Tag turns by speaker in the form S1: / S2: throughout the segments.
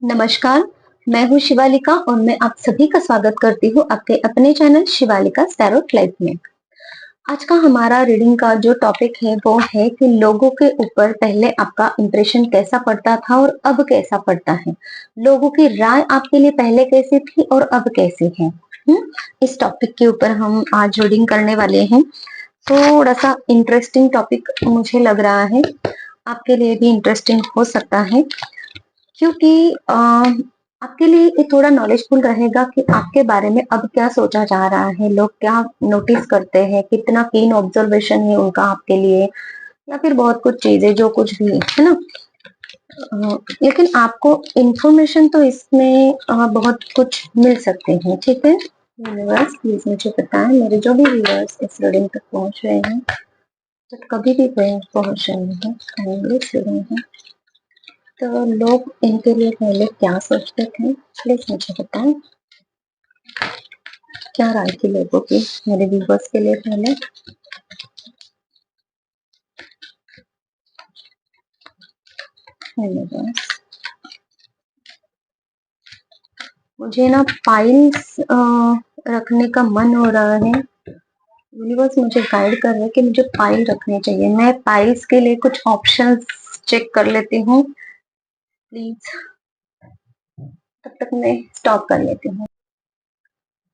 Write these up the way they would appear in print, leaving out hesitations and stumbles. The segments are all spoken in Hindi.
S1: नमस्कार, मैं हूँ शिवालिका और मैं आप सभी का स्वागत करती हूँ आपके अपने चैनल शिवालिका टैरोट लाइफ में। आज का हमारा रीडिंग का जो टॉपिक है वो है कि लोगों के ऊपर पहले आपका इंप्रेशन कैसा पड़ता था और अब कैसा पड़ता है। लोगों की राय आपके लिए पहले कैसी थी और अब कैसी है। इस टॉपिक के ऊपर हम आज रीडिंग करने वाले हैं। थोड़ा सा इंटरेस्टिंग टॉपिक मुझे लग रहा है, आपके लिए भी इंटरेस्टिंग हो सकता है, क्योंकि आपके लिए ये थोड़ा नॉलेजफुल रहेगा कि आपके बारे में अब क्या सोचा जा रहा है, लोग क्या नोटिस करते हैं, कितना कीन ऑब्जर्वेशन है उनका आपके लिए, या फिर बहुत कुछ चीजें जो कुछ भी है ना। लेकिन आपको इंफॉर्मेशन तो इसमें बहुत कुछ मिल सकते हैं। ठीक है व्यूअर्स, प्लीज मुझे बताएं, मेरे जो भी व्यूअर्स इस रीडिंग तक पहुंच रहे हैं, तो कभी भी पहुंच रहे हैं, काइंडली सुने हैं, तो लोग इनके लिए पहले क्या सोचते थे, प्लीज मुझे बताएं। क्या राय थी लोगों की मेरे व्यूवर्स के लिए पहले। मुझे ना पाइल्स रखने का मन हो रहा है। यूनिवर्स मुझे गाइड कर रहा है कि मुझे पाइल रखने चाहिए। मैं पाइल्स के लिए कुछ ऑप्शंस चेक कर लेती हूँ प्लीज, तब तक मैं स्टॉप कर लेती हूँ।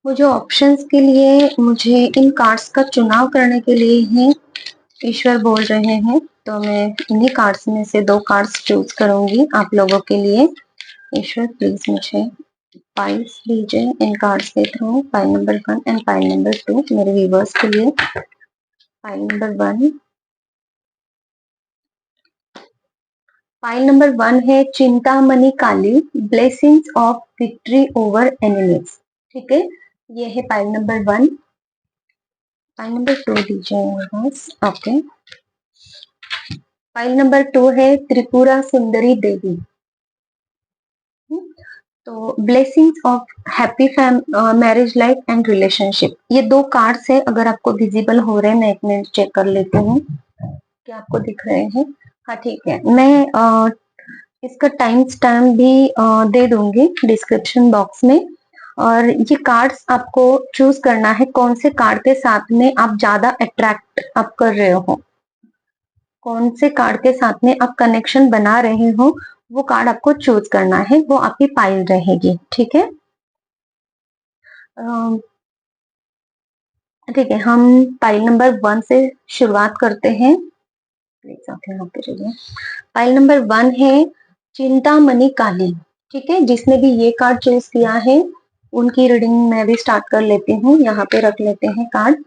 S1: मुझे ऑप्शंस के लिए, मुझे इन कार्ड्स का चुनाव करने के लिए ही ईश्वर बोल रहे हैं, तो मैं इन्हीं कार्ड्स में से 2 कार्ड्स चूज करूंगी आप लोगों के लिए। ईश्वर प्लीज मुझे पाइल्स दीजिए इन कार्ड्स के through, pile number 1 and pile number 2 मेरे व्यूवर्स के लिए। पाइल नंबर 1, पाइल नंबर 1 है Chintamani Kali, blessings of victory over enemies. ठीक है, ये है पाइल नंबर 1। पाइल नंबर 2 दीजिए व्यूवर्स। ओके, पाइल नंबर 2 है त्रिपुरा सुंदरी देवी। तो blessings of happy marriage life and relationship, ये 2 कार्ड्स है। अगर आपको विजिबल हो रहे हैं, मैं 1 मिनट चेक कर लेती हूँ क्या आपको दिख रहे हैं। हाँ ठीक है, मैं इसका टाइम स्टैम्प भी दे दूंगी डिस्क्रिप्शन बॉक्स में। और ये कार्ड्स आपको चूज करना है, कौन से कार्ड के साथ में आप ज्यादा अट्रैक्ट आप कर रहे हो, कौन से कार्ड के साथ में आप कनेक्शन बना रहे हो, वो कार्ड आपको चूज करना है, वो आपकी पाइल रहेगी। ठीक है, ठीक है, हम पाइल नंबर 1 से शुरुआत करते हैं। प्लीज आप यहाँ पे रहिए। पाइल नंबर 1 है चिंतामणि काली। ठीक है, जिसने भी ये कार्ड चूज किया है उनकी रीडिंग मैं भी स्टार्ट कर लेती हूँ। यहाँ पे रख लेते हैं कार्ड।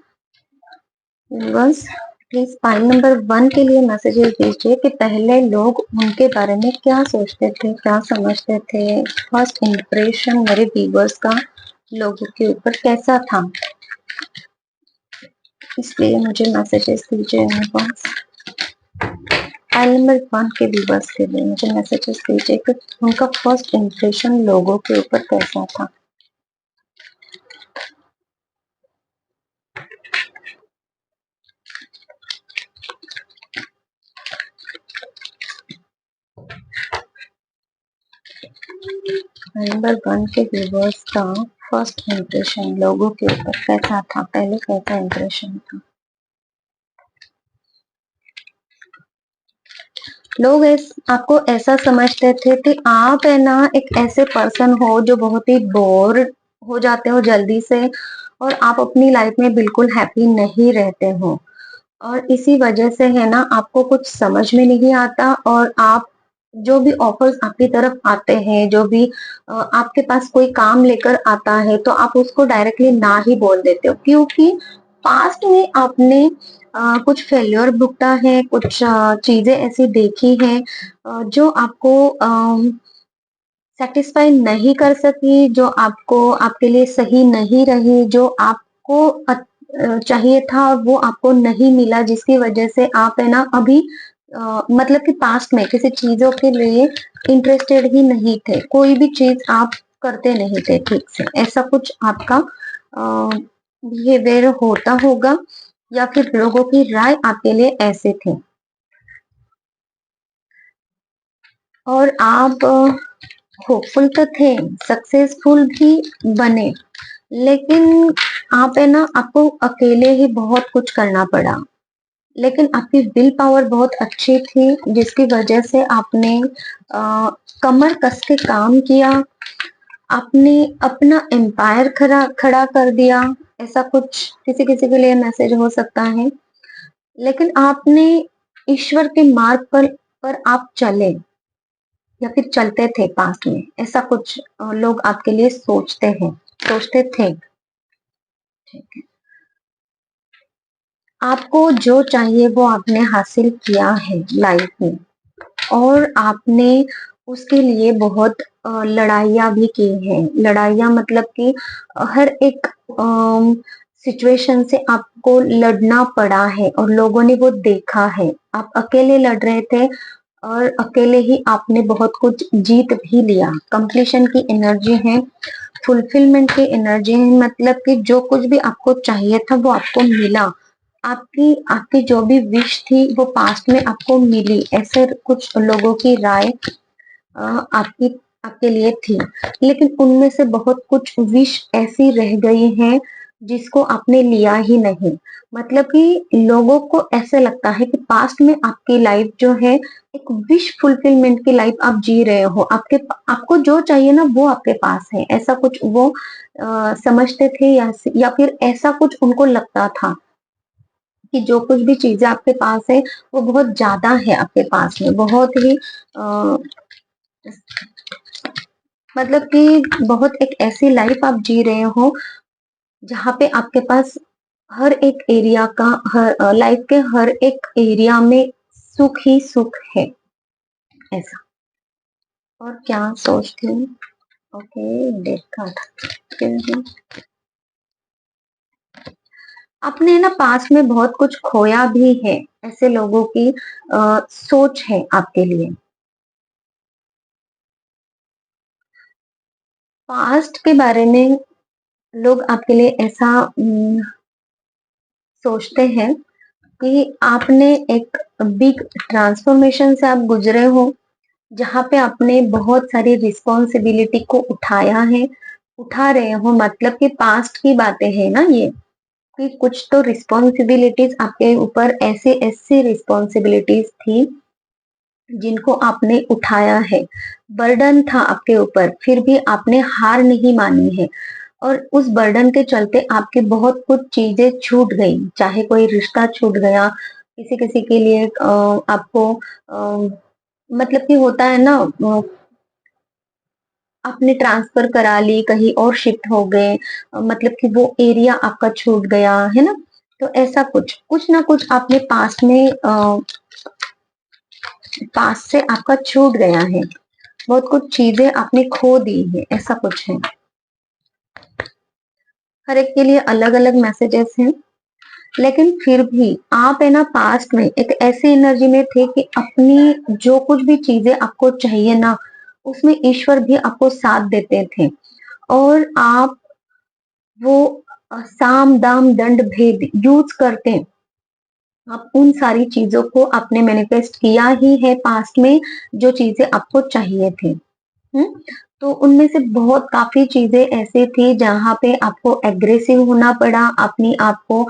S1: बस प्लीज पाइल नंबर 1 के लिए मैसेजेस दीजिए कि पहले लोग उनके बारे में क्या सोचते थे, क्या समझते थे, फर्स्ट इंप्रेशन मेरे व्यूवर्स का लोगों के ऊपर कैसा था, इसलिए मुझे मैसेजेस दीजिए। पाइल नंबर 1 के व्यूवर्स के लिए मुझे मैसेजेस दीजिए कि उनका फर्स्ट इंप्रेशन लोगों के ऊपर कैसा था। नंबर 1 के व्यूवर्स का फर्स्ट इंप्रेशन लोगों के ऊपर कैसा था, पहले कैसा इंप्रेशन था। लोग आपको ऐसा समझते थे कि आप है ना एक ऐसे पर्सन हो जो बहुत ही बोर हो जाते हो जल्दी से, और आप अपनी लाइफ में बिल्कुल हैप्पी नहीं रहते हो, और इसी वजह से है ना आपको कुछ समझ में नहीं आता, और आप जो भी ऑफर्स आपकी तरफ आते हैं, जो भी आपके पास कोई काम लेकर आता है, तो आप उसको डायरेक्टली ना ही बोल देते हो, क्योंकि पास्ट में आपने कुछ फेल्योर भुगता है, कुछ चीजें ऐसी देखी हैं जो आपको सेटिस्फाई नहीं कर सकी, जो आपको आपके लिए सही नहीं रही, जो आपको चाहिए था वो आपको नहीं मिला, जिसकी वजह से आप है ना अभी मतलब कि पास्ट में किसी चीजों के लिए इंटरेस्टेड ही नहीं थे, कोई भी चीज आप करते नहीं थे ठीक से, ऐसा कुछ आपका बिहेवियर होता होगा, या फिर लोगों की राय आपके लिए ऐसे थी। और आप होपफुल तो थे, सक्सेसफुल भी बने, लेकिन आप है ना, आपको अकेले ही बहुत कुछ करना पड़ा। लेकिन आपकी विल पावर बहुत अच्छी थी, जिसकी वजह से आपने अ, कमर कस के काम किया। आपने अपना एम्पायर खड़ा खड़ा कर दिया। ऐसा कुछ किसी किसी के लिए मैसेज हो सकता है। लेकिन आपने ईश्वर के मार्ग पर आप चले, या फिर चलते थे पास्ट में, ऐसा कुछ लोग आपके लिए सोचते थे। ठीक है। आपको जो चाहिए वो आपने हासिल किया है लाइफ में, और आपने उसके लिए बहुत लड़ाइयाँ भी की हैं। लड़ाइयाँ मतलब कि हर एक सिचुएशन से आपको लड़ना पड़ा है, और लोगों ने वो देखा है। आप अकेले लड़ रहे थे, और अकेले ही आपने बहुत कुछ जीत भी लिया। कंप्लीशन की एनर्जी है, फुलफिलमेंट की एनर्जी है, मतलब कि जो कुछ भी आपको चाहिए था वो आपको मिला। आपकी आपकी जो भी विश थी वो पास्ट में आपको मिली, ऐसे कुछ लोगों की राय आपकी आपके लिए थी। लेकिन उनमें से बहुत कुछ विश ऐसी रह गई हैं जिसको आपने लिया ही नहीं। मतलब कि लोगों को ऐसे लगता है कि पास्ट में आपकी लाइफ जो है, एक विश फुलफिलमेंट की लाइफ आप जी रहे हो। आपको जो चाहिए ना वो आपके पास है, ऐसा कुछ वो समझते थे, या फिर ऐसा कुछ उनको लगता था कि जो कुछ भी चीजें आपके पास है वो बहुत ज्यादा है आपके पास में, बहुत ही अ, मतलब कि बहुत एक ऐसी लाइफ आप जी रहे हो जहाँ पे आपके पास हर एक एरिया का, हर लाइफ के हर एक एरिया में सुख ही सुख है, ऐसा। और क्या सोचती हूँ। ओके, देखा था। आपने ना पास्ट में बहुत कुछ खोया भी है, ऐसे लोगों की सोच है आपके लिए। पास्ट के बारे में लोग आपके लिए ऐसा सोचते हैं कि आपने एक बिग ट्रांसफॉर्मेशन से आप गुजरे हो, जहाँ पे आपने बहुत सारी रिस्पॉन्सिबिलिटी को उठाया है, उठा रहे हो। मतलब कि पास्ट की बातें हैं ना ये, कि कुछ तो रिस्पॉन्सिबिलिटीज आपके ऊपर, ऐसे ऐसी रिस्पॉन्सिबिलिटीज थी जिनको आपने उठाया है। बर्डन था आपके ऊपर, फिर भी आपने हार नहीं मानी है। और उस बर्डन के चलते आपकी बहुत कुछ चीजें छूट गई, चाहे कोई रिश्ता छूट गया, किसी किसी के लिए आपको मतलब कि होता है ना, आपने ट्रांसफर करा ली, कहीं और शिफ्ट हो गए, मतलब कि वो एरिया आपका छूट गया है ना। तो ऐसा कुछ कुछ ना कुछ आपने पास से आपका छूट गया है, बहुत कुछ चीजें आपने खो दी है, ऐसा कुछ है। हर एक के लिए अलग अलग मैसेजेस हैं, लेकिन फिर भी आप है ना, पास्ट में एक ऐसी एनर्जी में थे कि अपनी जो कुछ भी चीजें आपको चाहिए ना, उसमें ईश्वर भी आपको साथ देते थे। और आप वो साम दाम दंड भेद यूज करते, आप उन सारी चीजों को आपने मैनिफेस्ट किया ही है पास्ट में, जो चीजें आपको चाहिए थी। हम्म। तो उनमें से बहुत काफी चीजें ऐसी थी जहाँ पे आपको एग्रेसिव होना पड़ा, अपनी आपको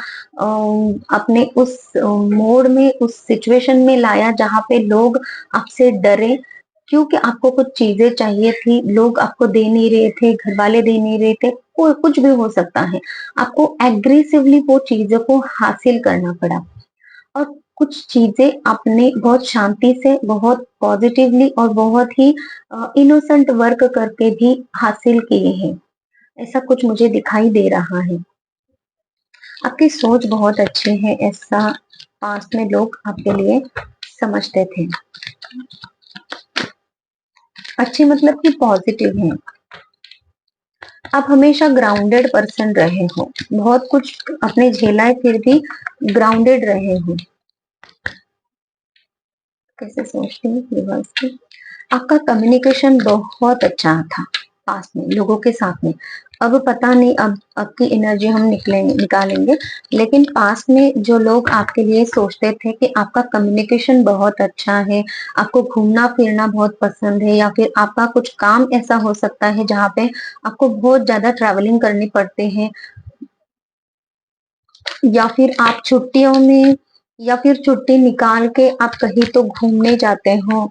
S1: अपने उस मोड में, उस सिचुएशन में लाया जहाँ पे लोग आपसे डरे, क्योंकि आपको कुछ चीजें चाहिए थी, लोग आपको दे नहीं रहे थे, घर वाले दे नहीं रहे थे, कोई कुछ भी हो सकता है। आपको एग्रेसिवली वो चीजों को हासिल करना पड़ा। और कुछ चीजें आपने बहुत शांति से, बहुत पॉजिटिवली और बहुत ही इनोसेंट वर्क करके भी हासिल किए हैं, ऐसा कुछ मुझे दिखाई दे रहा है। आपकी सोच बहुत अच्छी है, ऐसा पास्ट में लोग आपके लिए समझते थे। अच्छी मतलब कि पॉजिटिव है। आप हमेशा ग्राउंडेड पर्सन रहे हो, बहुत कुछ अपने झेला है फिर भी ग्राउंडेड रहे हो। कैसे सोचती हूँ रिवर्स की। आपका कम्युनिकेशन बहुत अच्छा था, पास्ट में लोगों के साथ में। अब पता नहीं अब की एनर्जी हम निकालेंगे, लेकिन पास्ट में जो लोग आपके लिए सोचते थे कि आपका कम्युनिकेशन बहुत अच्छा है, आपको घूमना फिरना बहुत पसंद है, या फिर आपका कुछ काम ऐसा हो सकता है जहाँ पे आपको बहुत ज्यादा ट्रैवलिंग करनी पड़ते हैं, या फिर आप छुट्टियों में या फिर छुट्टी निकाल के आप कहीं तो घूमने जाते हो,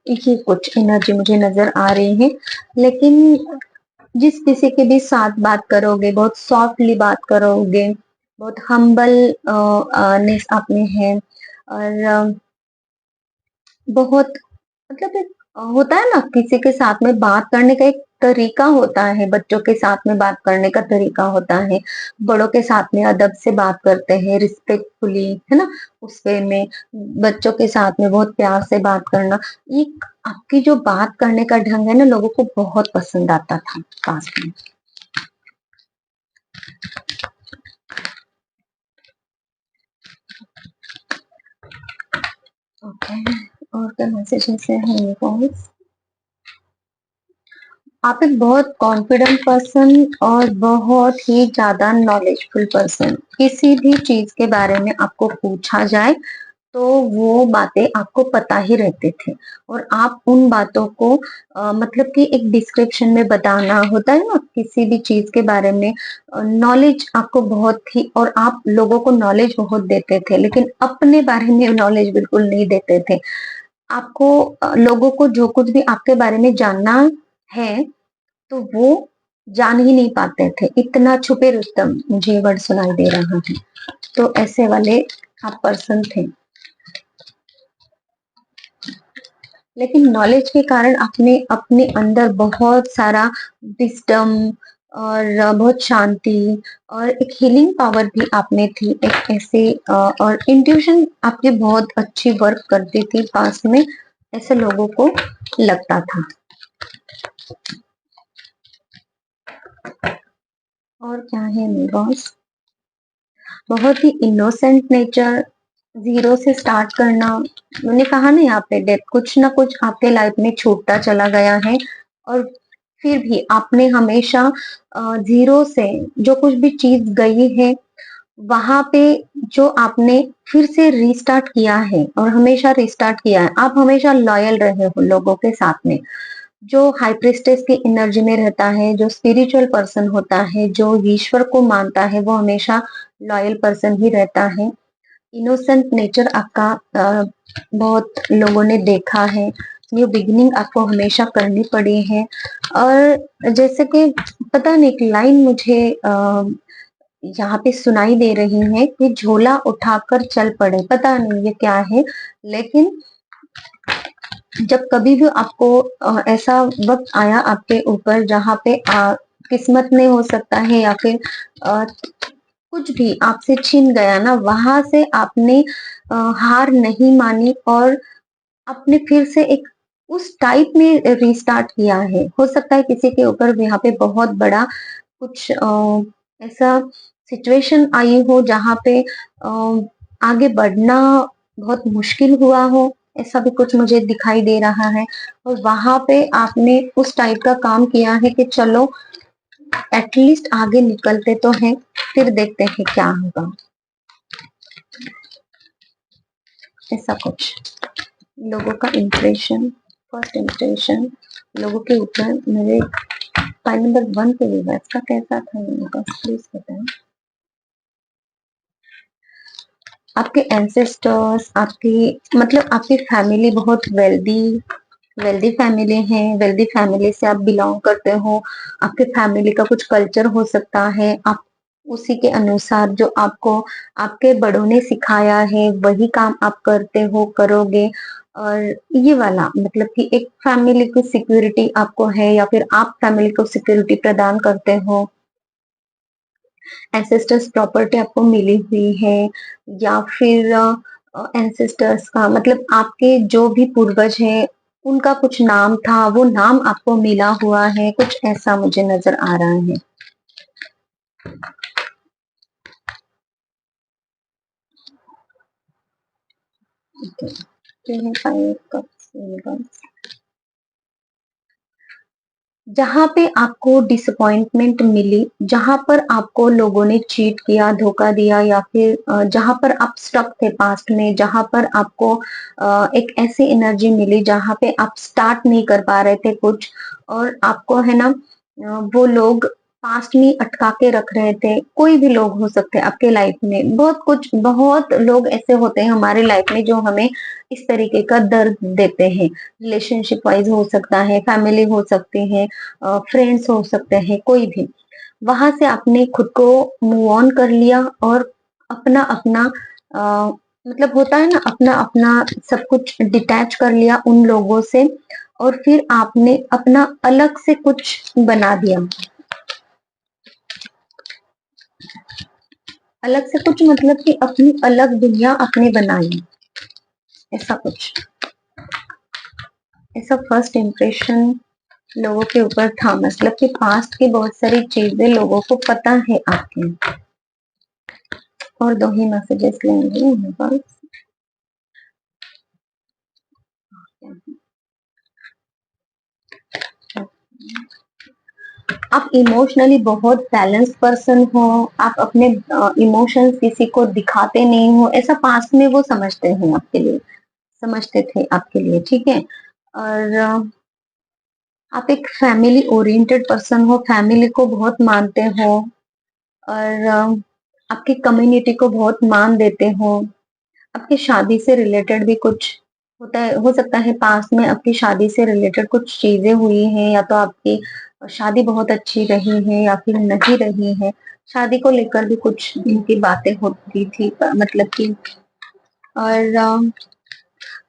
S1: ये कुछ एनर्जी मुझे नजर आ रही है। लेकिन जिस किसी के भी साथ बात करोगे, बहुत सॉफ्टली बात करोगे, बहुत हम्बल नेस आप में है, और बहुत मतलब एक होता है ना, किसी के साथ में बात करने का एक तरीका होता है, बच्चों के साथ में बात करने का तरीका होता है, बड़ों के साथ में अदब से बात करते हैं, रिस्पेक्टफुली, है ना, उस वे में, बच्चों के साथ में बहुत प्यार से बात करना, ये आपकी जो बात करने का ढंग है ना, लोगों को बहुत पसंद आता था पास में। ओके, और क्या मैसेजेस है गाइस? आप एक बहुत कॉन्फिडेंट पर्सन और बहुत ही ज्यादा नॉलेजफुल पर्सन। किसी भी चीज के बारे में आपको पूछा जाए तो वो बातें आपको पता ही रहते थे, और आप उन बातों को मतलब कि एक डिस्क्रिप्शन में बताना होता है ना, किसी भी चीज के बारे में नॉलेज आपको बहुत थी, और आप लोगों को नॉलेज बहुत देते थे, लेकिन अपने बारे में नॉलेज बिल्कुल नहीं देते थे। आपको लोगों को जो कुछ भी आपके बारे में जानना है तो वो जान ही नहीं पाते थे, इतना छुपे रुस्तम, मुझे ये वर्ड सुनाई दे रहा है। तो ऐसे वाले आप पर्सन थे, लेकिन नॉलेज के कारण आपने अपने अंदर बहुत सारा विस्डम और बहुत शांति और एक हीलिंग पावर भी आप में थी, एक ऐसे और इंट्यूशन आपकी बहुत अच्छी वर्क करती थी पास्ट में, ऐसे लोगों को लगता था। और क्या है मेरे बॉस? बहुत ही इनोसेंट नेचर, जीरो से स्टार्ट करना। मैंने कहा ना, यहाँ पे डेथ कुछ ना कुछ आपके लाइफ में छूटता चला गया है, और फिर भी आपने हमेशा जीरो से जो कुछ भी चीज गई है वहां पे जो आपने फिर से रीस्टार्ट किया है, और हमेशा रीस्टार्ट किया है, आप हमेशा लॉयल रहे हो लोगों के साथ में। जो हाई प्रिस्टेस की एनर्जी में रहता है, जो स्पिरिचुअल पर्सन होता है, जो ईश्वर को मानता है, वो हमेशा लॉयल पर्सन ही रहता है। इनोसेंट नेचर आपका बहुत लोगों ने देखा है। न्यू बिगिनिंग आपको हमेशा करनी पड़ी है, और जैसे कि पता नहीं, एक लाइन मुझे यहाँ पे सुनाई दे रही है कि झोला उठाकर चल पड़े, पता नहीं ये क्या है, लेकिन जब कभी भी आपको ऐसा वक्त आया आपके ऊपर जहाँ पे किस्मत में हो सकता है, या फिर कुछ भी आपसे छिन गया ना, वहां से आपने हार नहीं मानी, और आपने फिर से एक उस टाइप में रीस्टार्ट किया है। हो सकता है किसी के ऊपर यहाँ पे बहुत बड़ा कुछ ऐसा सिचुएशन आई हो जहाँ पे आगे बढ़ना बहुत मुश्किल हुआ हो, ऐसा भी कुछ मुझे दिखाई दे रहा है, और वहां पे आपने उस टाइप का काम किया है कि चलो एटलीस्ट आगे निकलते तो हैं, फिर देखते हैं क्या होगा, ऐसा कुछ लोगों का इंप्रेशन, फर्स्ट इंप्रेशन लोगों के ऊपर मेरे फाइल नंबर 1 पे व्यूवर्स का कैसा था, मेरे पास प्लीज बताएं। आपके एंसेस्टर्स, आपकी मतलब आपकी फैमिली बहुत वेल्दी वेल्दी फैमिली है, वेल्दी फैमिली से आप बिलोंग करते हो, आपके फैमिली का कुछ कल्चर हो सकता है, आप उसी के अनुसार जो आपको आपके बड़ों ने सिखाया है वही काम आप करते हो, करोगे, और ये वाला मतलब कि एक फैमिली को सिक्योरिटी आपको है, या फिर आप फैमिली को सिक्योरिटी प्रदान करते हो, एंसेस्टर्स प्रॉपर्टी आपको मिली हुई है, या फिर एंसेस्टर्स का मतलब आपके जो भी पूर्वज हैं उनका कुछ नाम था, वो नाम आपको मिला हुआ है, कुछ ऐसा मुझे नजर आ रहा है। Okay. जहाँ पे आपको डिसअपॉइंटमेंट मिली, जहाँ पर आपको लोगों ने चीट किया, धोखा दिया, या फिर जहाँ पर आप स्टक थे पास्ट में, जहाँ पर आपको एक ऐसी एनर्जी मिली जहाँ पे आप स्टार्ट नहीं कर पा रहे थे कुछ, और आपको है ना वो लोग पास्ट में अटका के रख रहे थे। कोई भी लोग हो सकते हैं आपके लाइफ में, बहुत लोग ऐसे होते हैं हमारे लाइफ में जो हमें इस तरीके का दर्द देते हैं। रिलेशनशिप वाइज हो सकता है, फैमिली हो सकती है, फ्रेंड्स हो सकते हैं, कोई भी। वहां से आपने खुद को मूव ऑन कर लिया और अपना अपना मतलब होता है ना, अपना अपना सब कुछ डिटैच कर लिया उन लोगों से, और फिर आपने अपना अलग से कुछ बना दिया। अलग से कुछ मतलब कि अपनी अलग दुनिया आपने बनाई, ऐसा कुछ। ऐसा फर्स्ट इम्प्रेशन लोगों के ऊपर था, मतलब कि पास्ट की बहुत सारी चीजें लोगों को पता है आपके। और 2 ही मैसेजेस लेंगे मेरे पास। आप इमोशनली बहुत बैलेंस पर्सन हो, आप अपने इमोशंस किसी को दिखाते नहीं हो, ऐसा पास्ट में वो समझते हैं आपके लिए, समझते थे आपके लिए, ठीक है। और आप एक फैमिली ओरिएंटेड पर्सन हो, फैमिली को बहुत मानते हो, और आपकी कम्युनिटी को बहुत मान देते हो। आपकी शादी से रिलेटेड भी कुछ होता है, हो सकता है पास में आपकी शादी से रिलेटेड कुछ चीजें हुई हैं, या तो आपकी शादी बहुत अच्छी रही है या फिर नहीं रही है। शादी को लेकर भी कुछ इनकी बातें होती थी, मतलब कि। और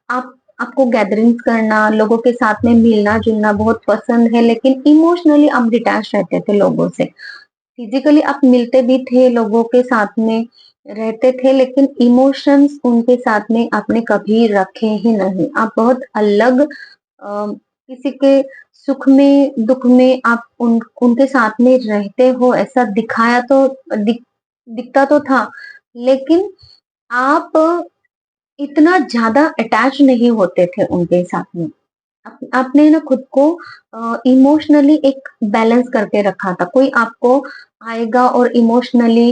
S1: आप आपको गैदरिंग्स करना, लोगों के साथ में मिलना जुलना बहुत पसंद है, लेकिन इमोशनली आप डिटैच रहते थे लोगों से। फिजिकली आप मिलते भी थे, लोगों के साथ में रहते थे, लेकिन इमोशंस उनके साथ में आपने कभी रखे ही नहीं। आप बहुत अलग, किसी के सुख में दुख में आप उनके साथ में रहते हो, ऐसा दिखाया तो दिखता तो था, लेकिन आप इतना ज्यादा अटैच नहीं होते थे उनके साथ में। आपने ना खुद को इमोशनली एक बैलेंस करके रखा था। कोई आपको आएगा और इमोशनली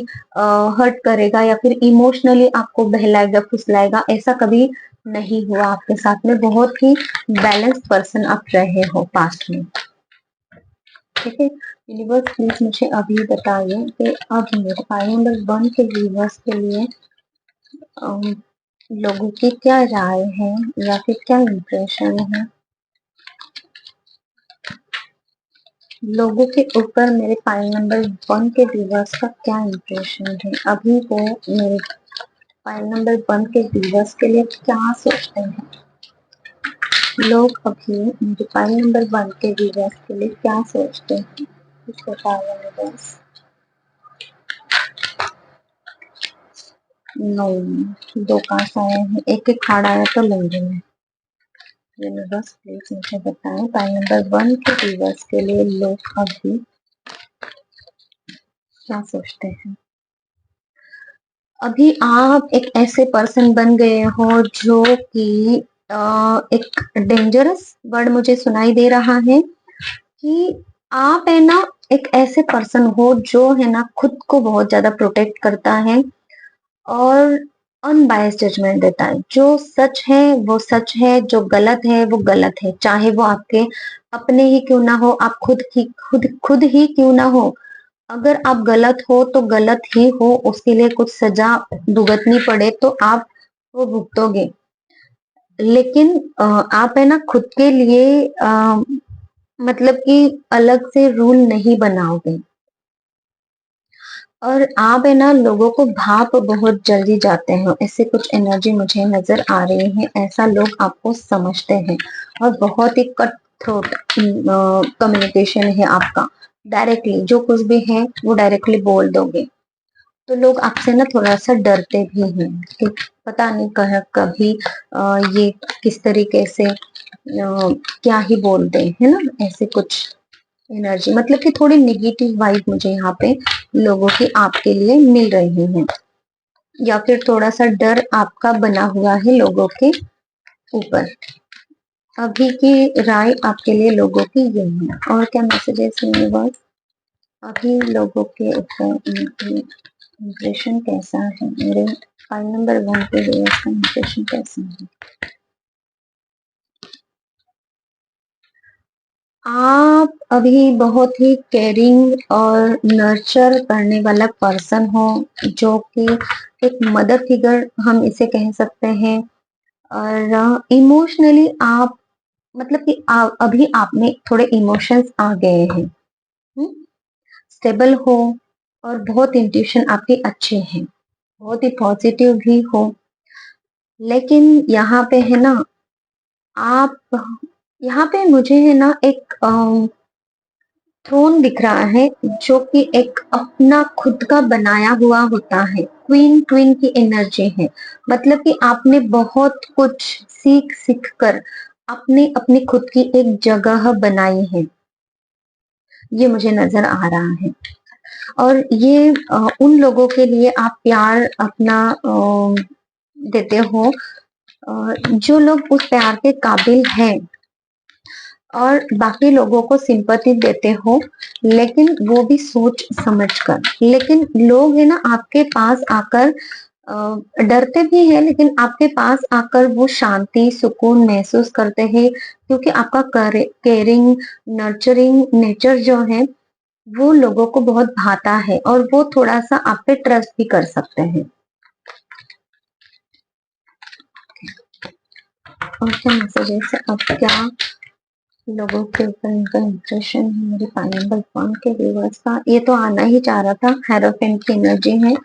S1: हर्ट करेगा, या फिर इमोशनली आपको बहलाएगा फुसलाएगा, ऐसा कभी नहीं हुआ आपके साथ में। बहुत ही बैलेंस पर्सन आप रहे हो पास्ट में, ठीक है। यूनिवर्स प्लीज मुझे अभी बताइए कि अब मेरे पाई नंबर 1 के व्यूवर्स के लिए लोगों की क्या राय है, या फिर क्या इम्प्रेशन है। लोगों के ऊपर मेरे पाइल नंबर 1 के व्यूवर्स का क्या इम्प्रेशन है। अभी वो मेरे पाइल नंबर 1 के व्यूवर्स के लिए क्या सोचते हैं। लोग अभी मेरे पाइल नंबर 1 के व्यूवर्स के लिए क्या सोचते हैं। इसको यूनिवर्स। नो, 2 कार्ड्स आए हैं, एक एक कार्ड आया तो लूंगी मैं। यूनिवर्स प्लीज मुझे बताएं पाइल नंबर 1 के व्यूवर्स के लिए लोग अभी क्या सोचते हैं। अभी आप एक ऐसे पर्सन बन गए हो जो कि एक डेंजरस वर्ड मुझे सुनाई दे रहा है, कि आप है ना एक ऐसे पर्सन हो जो है ना खुद को बहुत ज्यादा प्रोटेक्ट करता है, और अनबायस्ड जजमेंट देता है। जो सच है वो सच है, जो गलत है वो गलत है, चाहे वो आपके अपने ही क्यों ना हो, आप खुद ही क्यों ना हो। अगर आप गलत हो तो गलत ही हो, उसके लिए कुछ सजा भुगतनी पड़े तो आप वो भुगतोगे, लेकिन आप है ना खुद के लिए मतलब कि अलग से रूल नहीं बनाओगे। और आप है ना लोगों को भाप बहुत जल्दी जाते हो, ऐसे कुछ एनर्जी मुझे नजर आ रही है। ऐसा लोग आपको समझते हैं, और बहुत ही कट थ्रोट कम्युनिकेशन है आपका। डायरेक्टली जो कुछ भी है वो डायरेक्टली बोल दोगे। तो लोग आपसे ना थोड़ा सा डरते भी हैं कि पता नहीं कभी ये किस तरीके से क्या ही बोल दे, है ना, ऐसे कुछ एनर्जी। मतलब कि थोड़ी निगेटिव वाइब मुझे यहाँ पे लोगों की आपके लिए मिल रही है, या फिर थोड़ा सा डर आपका बना हुआ है लोगों के ऊपर। अभी की राय आपके लिए लोगों की यही है। और क्या मैसेजेस यूनिवर्स, अभी लोगों के ऊपर इंप्रेशन कैसा है, मेरे 5 नंबर 1 के व्यूअर्स का इंप्रेशन कैसा है। आप अभी बहुत ही केयरिंग और नर्चर करने वाला पर्सन हो, जो कि एक मदर फिगर हम इसे कह सकते हैं। और इमोशनली आप, मतलब कि अभी आप में थोड़े इमोशंस आ गए हैं, स्टेबल हो, और बहुत इंट्यूशन आपके अच्छे हैं, बहुत ही पॉजिटिव भी हो। लेकिन यहाँ पे है ना, आप, यहाँ पे मुझे है ना एक थ्रोन दिख रहा है, जो कि एक अपना खुद का बनाया हुआ होता है। क्वीन क्वीन की एनर्जी है, मतलब कि आपने बहुत कुछ सीख सीख कर आपने अपनी खुद की एक जगह बनाई है, ये मुझे नजर आ रहा है। और ये उन लोगों के लिए आप प्यार अपना देते हो, जो लोग उस प्यार के काबिल हैं, और बाकी लोगों को सिंपैथी देते हो, लेकिन वो भी सोच समझकर। लेकिन लोग है ना आपके पास आकर डरते भी हैं, लेकिन आपके पास आकर वो शांति सुकून महसूस करते हैं, क्योंकि आपका केयरिंग नर्चरिंग नेचर जो है वो लोगों को बहुत भाता है, और वो थोड़ा सा आप पे ट्रस्ट भी कर सकते हैं। और क्या मैसेजेस है, अब क्या लोगों के ऊपर इनका इंप्रेशन है, मेरे 5 नंबर 1 के व्यूवर्स का। ये तो आना ही चाह रहा था, हेरोफेंट की एनर्जी है।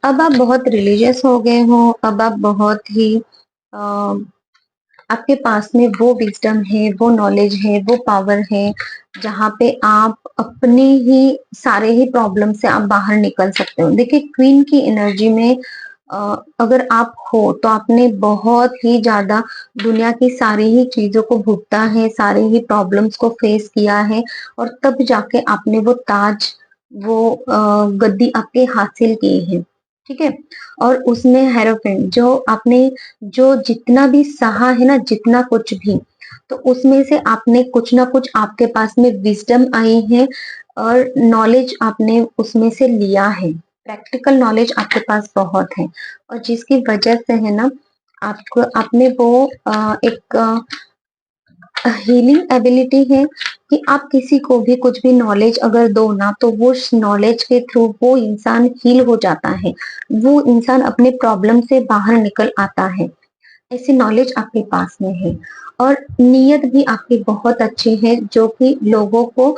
S1: अब आप बहुत रिलीजियस हो गए हो, अब आप बहुत ही आपके पास में वो विजडम है, वो नॉलेज है, वो पावर है, जहाँ पे आप अपने ही सारे ही प्रॉब्लम से आप बाहर निकल सकते हो। देखिए, क्वीन की एनर्जी में अगर आप हो तो आपने बहुत ही ज्यादा दुनिया की सारी ही चीजों को भुगता है, सारे ही प्रॉब्लम्स को फेस किया है, और तब जाके आपने वो ताज, वो गद्दी आपके हासिल की है। ठीक है। और उसमें हेरोफेंट जो आपने, जो जितना भी सहा है ना, जितना कुछ भी, तो उसमें से आपने कुछ ना कुछ, आपके पास में विजडम आई है, और नॉलेज आपने उसमें से लिया है। प्रैक्टिकल नॉलेज आपके पास बहुत है, और जिसकी वजह से है ना, आपको आपने वो एक हीलिंग एबिलिटी है, कि आप किसी को भी कुछ भी नॉलेज अगर दो ना, तो वो नॉलेज के थ्रू वो इंसान हील हो जाता है, वो इंसान अपने प्रॉब्लम से बाहर निकल आता है। ऐसी नॉलेज आपके पास में है, और नीयत भी आपकी बहुत अच्छी है, जो कि लोगों को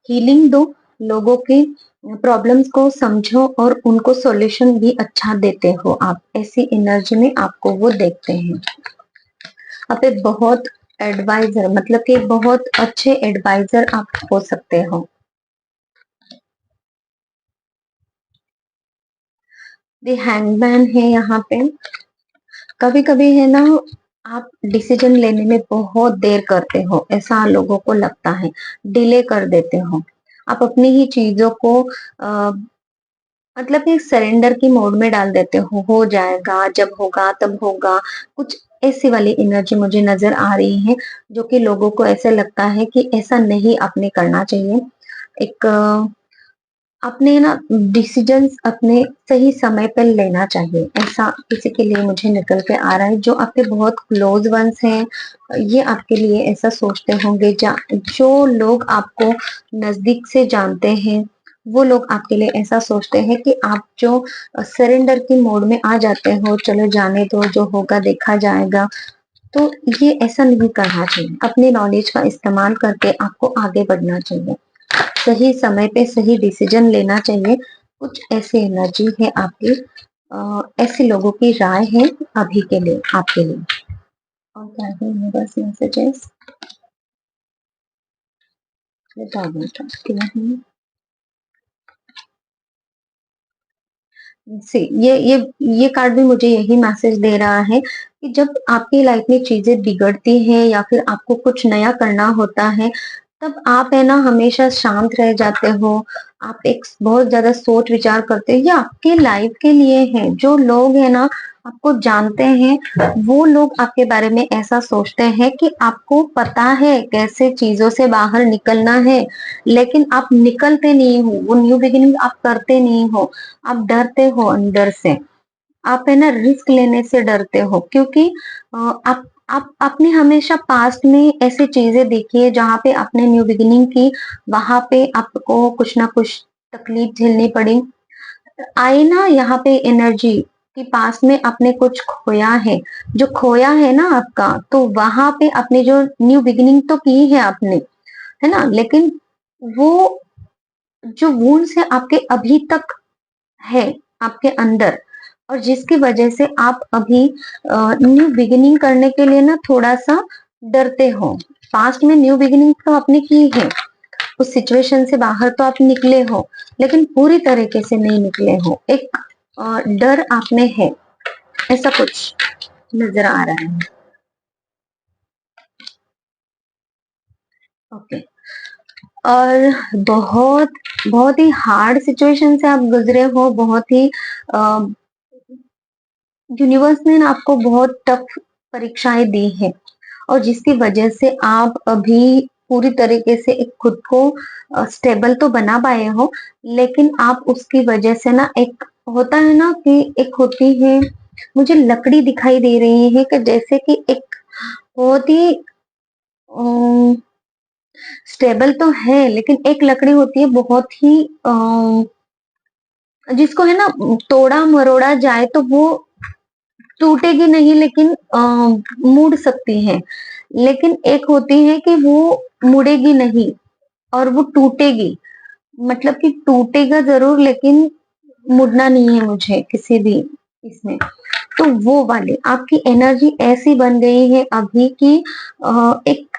S1: हीलिंग दो, लोगों की प्रॉब्लम्स को समझो, और उनको सॉल्यूशन भी अच्छा देते हो। आप ऐसी एनर्जी में आपको वो देखते हैं। आप एक बहुत एडवाइजर, मतलब कि बहुत अच्छे एडवाइजर आप हो सकते हो। द हैंगमैन है यहाँ पे। कभी कभी है ना, आप डिसीजन लेने में बहुत देर करते हो, ऐसा लोगों को लगता है, डिले कर देते हो। आप अपनी ही चीजों को मतलब कि सरेंडर की मोड में डाल देते हो जाएगा, जब होगा तब होगा, कुछ ऐसी वाली एनर्जी मुझे नजर आ रही है, जो कि लोगों को ऐसा लगता है कि ऐसा नहीं आपने करना चाहिए। एक अपने ना डिसीजंस अपने सही समय पर लेना चाहिए, ऐसा किसी के लिए मुझे निकल के आ रहा है। जो आपके बहुत क्लोज वंस हैं, ये आपके लिए ऐसा सोचते होंगे। जो लोग आपको नजदीक से जानते हैं, वो लोग आपके लिए ऐसा सोचते हैं कि आप जो सरेंडर की मोड में आ जाते हो, चलो जाने दो, जो होगा देखा जाएगा। तो ये ऐसा नहीं करना चाहिए। अपने नॉलेज का इस्तेमाल करके आपको आगे बढ़ना चाहिए, सही समय पे सही डिसीजन लेना चाहिए। कुछ ऐसी एनर्जी है आपकी, ऐसे लोगों की राय है अभी के लिए आपके लिए। और क्या है यूनिवर्स मैसेजेस, बता बेटा क्या है। सी ये कार्ड भी मुझे यही मैसेज दे रहा है, कि जब आपकी लाइफ में चीजें बिगड़ती हैं, या फिर आपको कुछ नया करना होता है, तब आप है ना हमेशा शांत रह जाते हो। आप एक बहुत ज्यादा सोच विचार करते हो, ये आपके लाइफ के लिए है। जो लोग है ना आपको जानते हैं, वो लोग आपके बारे में ऐसा सोचते हैं कि आपको पता है कैसे चीज़ों से बाहर निकलना है, लेकिन आप निकलते नहीं हो, वो न्यू बिगिनिंग आप करते नहीं हो, आप डरते हो अंदर से। आप है ना रिस्क लेने से डरते हो क्योंकि आप आपने हमेशा पास्ट में ऐसी चीजें देखी है जहाँ पे आपने न्यू बिगिनिंग की, वहां पे आपको कुछ ना कुछ तकलीफ झेलनी पड़ी। आई ना यहाँ पे एनर्जी कि पास्ट में आपने कुछ खोया है, जो खोया है ना आपका, तो वहां पे आपने जो न्यू बिगिनिंग तो की है आपने, है ना, लेकिन वो जो वुंड्स है आपके अभी तक है आपके अंदर, और जिसकी वजह से आप अभी न्यू बिगिनिंग करने के लिए ना थोड़ा सा डरते हो। पास्ट में न्यू बिगिनिंग तो आपने की है, उस सिचुएशन से बाहर तो आप निकले हो, लेकिन पूरी तरीके से नहीं निकले हो। एक डर आप में है, ऐसा कुछ नजर आ रहा है। ओके। और बहुत बहुत ही हार्ड सिचुएशन से आप गुजरे हो, बहुत ही यूनिवर्स ने ना आपको बहुत टफ परीक्षाएं दी है, और जिसकी वजह से आप अभी पूरी तरीके से एक खुद को स्टेबल तो बना पाए हो, लेकिन आप उसकी वजह से ना एक होता है ना कि एक होती है, मुझे लकड़ी दिखाई दे रही है कि जैसे कि एक बहुत ही स्टेबल तो है, लेकिन एक लकड़ी होती है बहुत ही जिसको है ना तोड़ा मरोड़ा जाए तो वो टूटेगी नहीं, लेकिन मुड़ सकती है। लेकिन एक होती है कि वो मुड़ेगी नहीं और वो टूटेगी, मतलब कि टूटेगा जरूर लेकिन मुड़ना नहीं है मुझे किसी भी इसमें। तो वो वाली आपकी एनर्जी ऐसी बन गई है अभी की, एक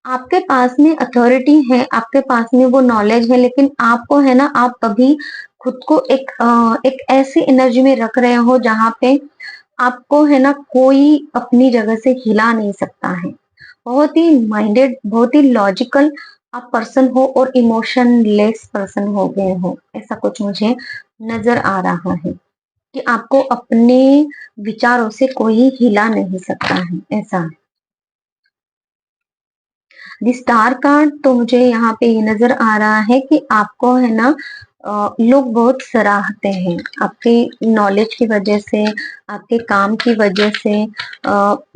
S1: आपके पास में अथॉरिटी है, आपके पास में वो नॉलेज है, लेकिन आपको है ना, आप अभी खुद को एक ऐसी एनर्जी में रख रहे हो जहां पे आपको है ना कोई अपनी जगह से हिला नहीं सकता है। बहुत ही माइंडेड, बहुत ही लॉजिकल आप पर्सन हो और इमोशन लेस पर्सन हो गए हो, ऐसा कुछ मुझे नजर आ रहा है कि आपको अपने विचारों से कोई हिला नहीं सकता है, ऐसा। स्टार कार्ड तो मुझे यहाँ पे ये नजर आ रहा है कि आपको है ना लोग बहुत सराहते हैं आपके नॉलेज की वजह से, आपके काम की वजह से।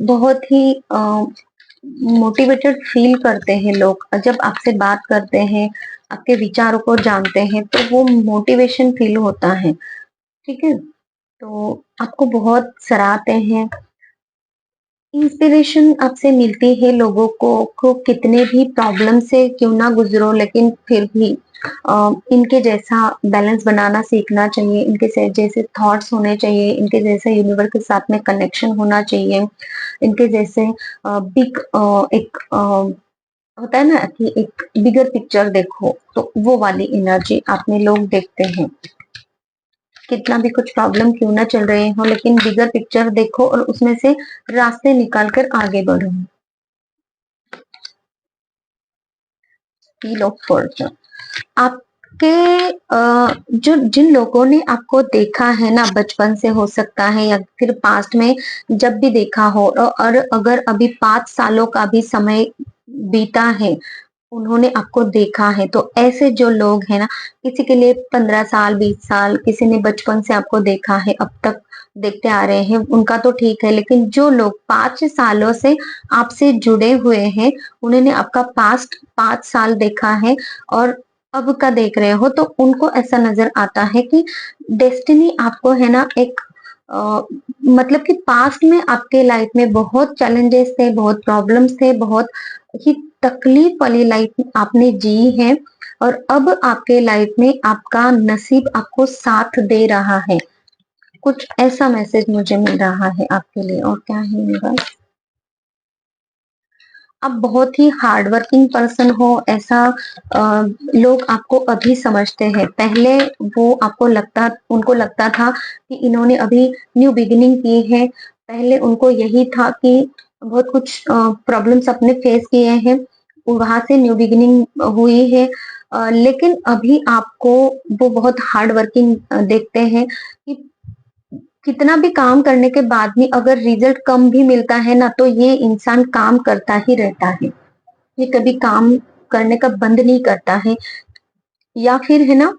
S1: बहुत ही मोटिवेटेड फील करते हैं लोग जब आपसे बात करते हैं, आपके विचारों को जानते हैं, तो वो मोटिवेशन फील होता है। ठीक है, तो आपको बहुत सराहते हैं, इंस्पिरेशन आपसे मिलती है लोगों को कितने भी प्रॉब्लम से क्यों ना गुजरो, लेकिन फिर भी इनके जैसा बैलेंस बनाना सीखना चाहिए, इनके जैसे थॉट्स होने चाहिए, इनके जैसे यूनिवर्स के साथ में कनेक्शन होना चाहिए, इनके जैसे बिग एक होता है ना कि एक बिगर पिक्चर देखो, तो वो वाली एनर्जी आप में लोग देखते हैं। कितना भी कुछ प्रॉब्लम क्यों ना चल रहे हो, लेकिन बिगर पिक्चर देखो और उसमें से रास्ते निकाल कर आगे बढ़ो। फील ऑफ फॉर्चून आपके जो जिन लोगों ने आपको देखा है ना बचपन से, हो सकता है या फिर पास्ट में जब भी देखा हो, और अगर अभी 5 सालों का भी समय बीता है, उन्होंने आपको देखा है, तो ऐसे जो लोग हैं ना, किसी के लिए 15 साल 20 साल, किसी ने बचपन से आपको देखा है अब तक देखते आ रहे हैं, उनका तो ठीक है, लेकिन जो लोग 5 सालों से आपसे जुड़े हुए हैं, उन्होंने आपका पास्ट 5 साल देखा है और अब का देख रहे हो, तो उनको ऐसा नजर आता है कि डेस्टिनी आपको है ना एक मतलब कि पास्ट में आपके लाइफ में बहुत चैलेंजेस थे, बहुत प्रॉब्लम्स थे, बहुत ही तकलीफ वाली लाइफ आपने जी है, और अब आपके लाइफ में आपका नसीब आपको साथ दे रहा है। कुछ ऐसा मैसेज मुझे मिल रहा है आपके लिए, और क्या है मेरा, आप बहुत ही हार्ड वर्किंग पर्सन हो, ऐसा लोग आपको अभी समझते हैं। पहले वो आपको लगता उनको लगता था कि इन्होंने अभी न्यू बिगिनिंग की है, पहले उनको यही था कि बहुत कुछ प्रॉब्लम्स अपने फेस किए हैं, वहां से न्यू बिगिनिंग हुई है, लेकिन अभी आपको वो बहुत हार्ड वर्किंग देखते हैं कि कितना भी काम करने के बाद भी अगर रिजल्ट कम भी मिलता है ना, तो ये इंसान काम करता ही रहता है। ये कभी काम करने का बंद नहीं करता है, या फिर है ना,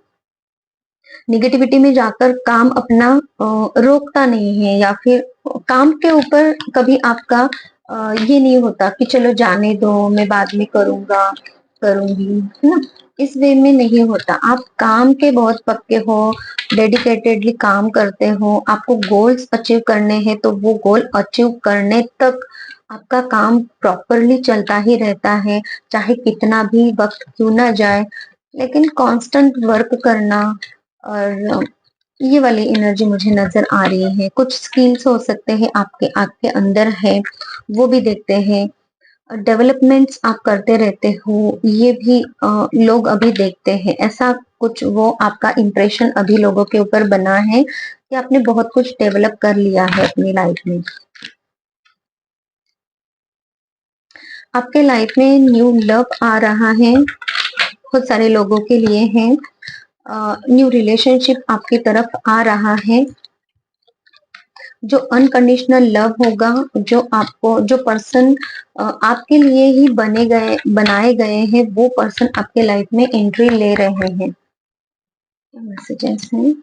S1: निगेटिविटी में जाकर काम अपना रोकता नहीं है, या फिर काम के ऊपर कभी आपका ये नहीं होता कि चलो जाने दो, मैं बाद में करूंगा, करूंगी, है ना। इस वे में नहीं होता। आप काम के बहुत पक्के हो, डेडिकेटेडली काम करते हो, आपको गोल्स अचीव करने हैं, तो वो गोल अचीव करने तक आपका काम प्रॉपरली चलता ही रहता है, चाहे कितना भी वक्त क्यों ना जाए। लेकिन कांस्टेंट वर्क करना, और ये वाली एनर्जी मुझे नजर आ रही है। कुछ स्किल्स हो सकते हैं आपके आपके अंदर है, वो भी देखते हैं। डेवलपमेंट्स आप करते रहते हो, ये भी लोग अभी देखते हैं। ऐसा कुछ वो आपका इंप्रेशन अभी लोगों के ऊपर बना है कि आपने बहुत कुछ डेवलप कर लिया है अपनी लाइफ में। आपके लाइफ में न्यू लव आ रहा है, बहुत सारे लोगों के लिए है। न्यू रिलेशनशिप आपकी तरफ आ रहा है, जो अनकंडीशनल लव होगा, जो आपको, जो पर्सन आपके लिए ही बनाए गए हैं, वो पर्सन आपके लाइफ में एंट्री ले रहे हैं। मैसेजेस हैं,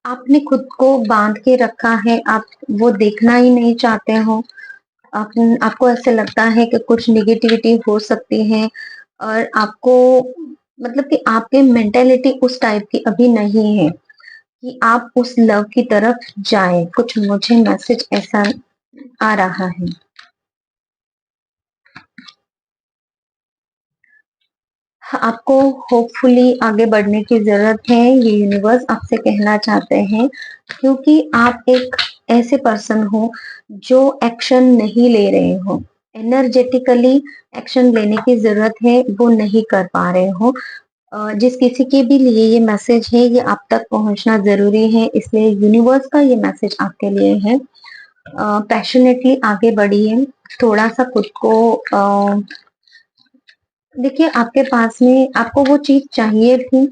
S1: आपने खुद को बांध के रखा है, आप वो देखना ही नहीं चाहते हो। आपको ऐसे लगता है कि कुछ निगेटिविटी हो सकती है, और आपको मतलब कि आपकी मेंटेलिटी उस टाइप की अभी नहीं है कि आप उस लव की तरफ जाएं। कुछ मुझे मैसेज ऐसा आ रहा है। आपको होपफुली आगे बढ़ने की जरूरत है, ये यूनिवर्स आपसे कहना चाहते हैं, क्योंकि आप एक ऐसे पर्सन हो जो एक्शन नहीं ले रहे हो। एनर्जेटिकली एक्शन लेने की जरूरत है, वो नहीं कर पा रहे हो। जिस किसी के भी लिए ये मैसेज है, ये आप तक पहुंचना जरूरी है, इसलिए यूनिवर्स का ये मैसेज आपके लिए है। पैशनेटली आगे बढ़िए, थोड़ा सा खुद को देखिए, आपके पास में आपको वो चीज चाहिए थी,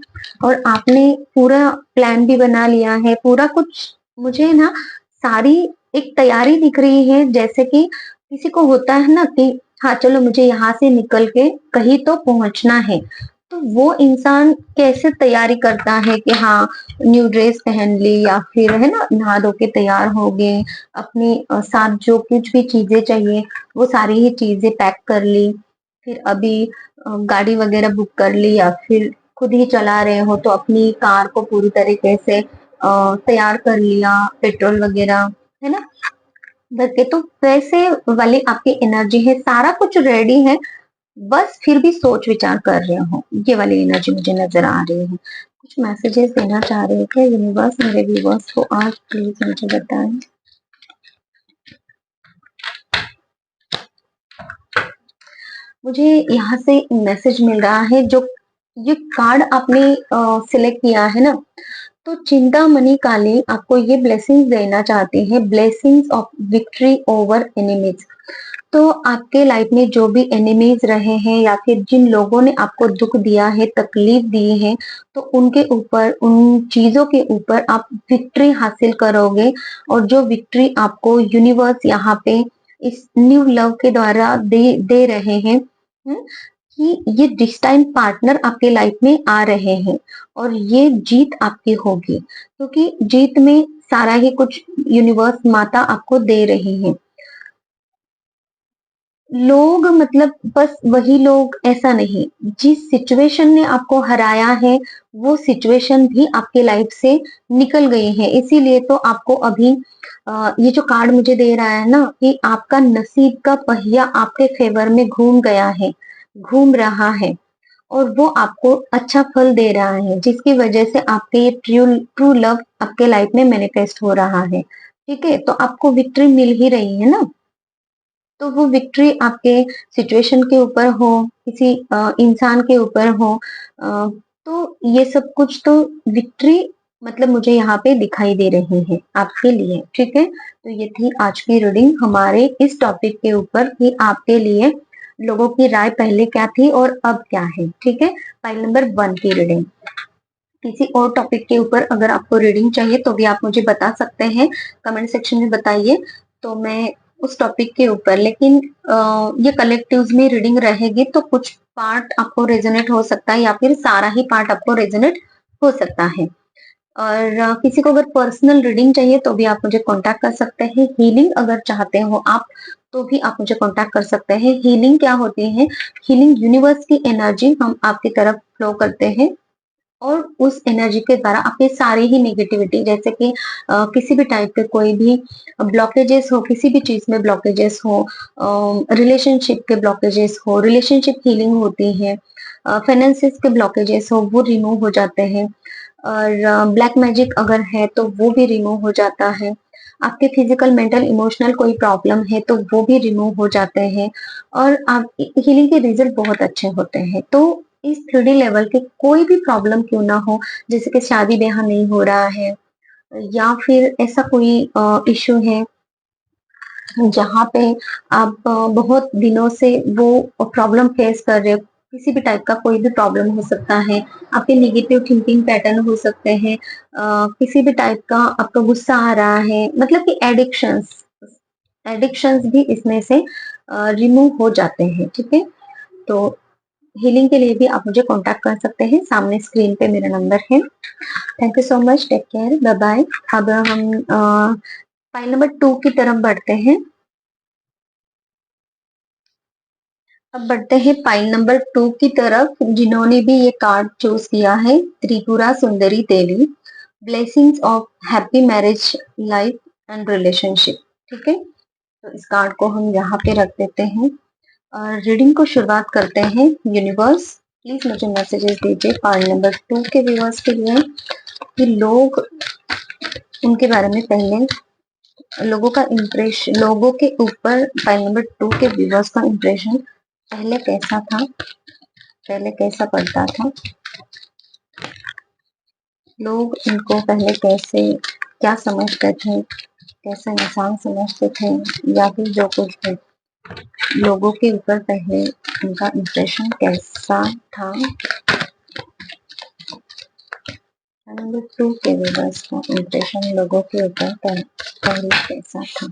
S1: और आपने पूरा प्लान भी बना लिया है, पूरा कुछ मुझे ना सारी एक तैयारी दिख रही है। जैसे कि किसी को होता है ना कि हाँ चलो मुझे यहाँ से निकल के कहीं तो पहुंचना है, तो वो इंसान कैसे तैयारी करता है कि हाँ न्यू ड्रेस पहन ली, या फिर है ना नहा धो के तैयार हो गए, अपनी साथ जो कुछ भी चीजें चाहिए वो सारी ही चीजें पैक कर ली, फिर अभी गाड़ी वगैरह बुक कर ली, या फिर खुद ही चला रहे हो तो अपनी कार को पूरी तरीके से तैयार कर लिया, पेट्रोल वगैरह, है ना, भर के। तो वैसे वाली आपकी एनर्जी है, सारा कुछ रेडी है, बस फिर भी सोच विचार कर रहे हो। ये वाली एनर्जी मुझे नजर आ रही है। कुछ मैसेजेस देना चाह रहे थे यूनिवर्स मेरे व्यूवर्स को, आज प्लीज मुझे बताएं। मुझे यहाँ से मैसेज मिल रहा है, जो ये कार्ड आपने सिलेक्ट किया है ना, तो चिंतामणि काली आपको ये ब्लेसिंग्स देना चाहती है, blessings of victory over enemies. तो आपके लाइफ में जो भी एनिमीज रहे हैं, या फिर जिन लोगों ने आपको दुख दिया है, तकलीफ दी है, तो उनके ऊपर, उन चीजों के ऊपर आप विक्ट्री हासिल करोगे। और जो विक्ट्री आपको यूनिवर्स यहाँ पे इस न्यू लव के द्वारा दे रहे हैं, कि ये डिस टाइम पार्टनर आपके लाइफ में आ रहे हैं, और ये जीत आपकी होगी, क्योंकि जीत में सारा ही कुछ यूनिवर्स माता आपको दे रही है। लोग मतलब बस वही लोग ऐसा नहीं, जिस सिचुएशन ने आपको हराया है, वो सिचुएशन भी आपके लाइफ से निकल गई है। इसीलिए तो आपको अभी ये जो कार्ड मुझे दे रहा है ना, कि आपका नसीब का पहिया आपके फेवर में घूम गया है, घूम रहा है, और वो आपको अच्छा फल दे रहा है, जिसकी वजह से आपके ये ट्रू ट्रू लव आपके लाइफ में मैनिफेस्ट हो रहा है। ठीक है, तो आपको विक्ट्री मिल ही रही है ना। तो वो विक्ट्री आपके सिचुएशन के ऊपर हो, किसी इंसान के ऊपर हो, तो ये सब कुछ तो विक्ट्री मतलब मुझे यहाँ पे दिखाई दे रही है आपके लिए। ठीक है, तो ये थी आज की रीडिंग हमारे इस टॉपिक के ऊपर, कि आपके लिए लोगों की राय पहले क्या थी और अब क्या है। ठीक है, फाइल नंबर 1 की रीडिंग। किसी और टॉपिक के ऊपर अगर आपको रीडिंग चाहिए तो भी आप मुझे बता सकते हैं, कमेंट सेक्शन में बताइए, तो मैं उस टॉपिक के ऊपर, लेकिन ये कलेक्टिव्स में रीडिंग रहेगी तो कुछ पार्ट आपको रेजोनेट हो सकता है या फिर सारा ही पार्ट आपको रेजोनेट हो सकता है। और किसी को अगर पर्सनल रीडिंग चाहिए तो भी आप मुझे कांटेक्ट कर सकते हैं। हीलिंग अगर चाहते हो आप तो भी आप मुझे कांटेक्ट कर सकते हैं। हीलिंग क्या होती है? हीलिंग यूनिवर्स की एनर्जी हम आपकी तरफ फ्लो करते हैं और उस एनर्जी के द्वारा आपके सारे ही नेगेटिविटी, जैसे कि किसी भी टाइप के कोई भी ब्लॉकेजेस हो, किसी भी चीज में ब्लॉकेजेस हो, रिलेशनशिप के ब्लॉकेजेस हो, रिलेशनशिप हीलिंग होती है, फाइनेंसिस के ब्लॉकेजेस हो वो रिमूव हो जाते हैं, और ब्लैक मैजिक अगर है तो वो भी रिमूव हो जाता है। आपके फिजिकल मेंटल इमोशनल कोई प्रॉब्लम है तो वो भी रिमूव हो जाते हैं, और आप हीलिंग के रिजल्ट बहुत अच्छे होते हैं। तो इस 3D लेवल के कोई भी प्रॉब्लम क्यों ना हो, जैसे कि शादी ब्याह नहीं हो रहा है या फिर ऐसा कोई इश्यू है जहाँ पे आप बहुत दिनों से वो प्रॉब्लम फेस कर रहे हो, किसी भी टाइप का कोई भी प्रॉब्लम हो सकता है, आपके नेगेटिव थिंकिंग पैटर्न हो सकते हैं, किसी भी टाइप का आपका गुस्सा आ रहा है, मतलब कि एडिक्शंस एडिक्शंस भी इसमें से रिमूव हो जाते हैं। ठीक है, तो हीलिंग के लिए भी आप मुझे कांटेक्ट कर सकते हैं, सामने स्क्रीन पे मेरा नंबर है। Thank you so much, take care, bye bye. अब हम फाइल नंबर 2 की तरफ बढ़ते हैं। अब बढ़ते हैं फाइल नंबर 2 की तरफ। जिन्होंने भी ये कार्ड चूज किया है, Tripura Sundari Devi, blessings of happy marriage life and relationship. ठीक है, तो इस कार्ड को हम यहाँ पे रख देते हैं और रीडिंग को शुरुआत करते हैं। यूनिवर्स प्लीज मुझे मैसेजेस दीजिए कार्ड नंबर 2 के व्यूअर्स के लिए, कि लोग उनके बारे में पहले, लोगों का इम्प्रेशन, लोगों के ऊपर फाइल नंबर 2 के व्यूअर्स का इम्प्रेशन पहले कैसा था, पहले कैसा पड़ता था, लोग इनको पहले कैसे, क्या समझते थे, कैसा इंसान समझते थे, या फिर जो कुछ भी लोगों के ऊपर पहले उनका इम्प्रेशन कैसा था। नंबर 2 के व्यूअर्स का इम्प्रेशन लोगों के ऊपर पहले कैसा था।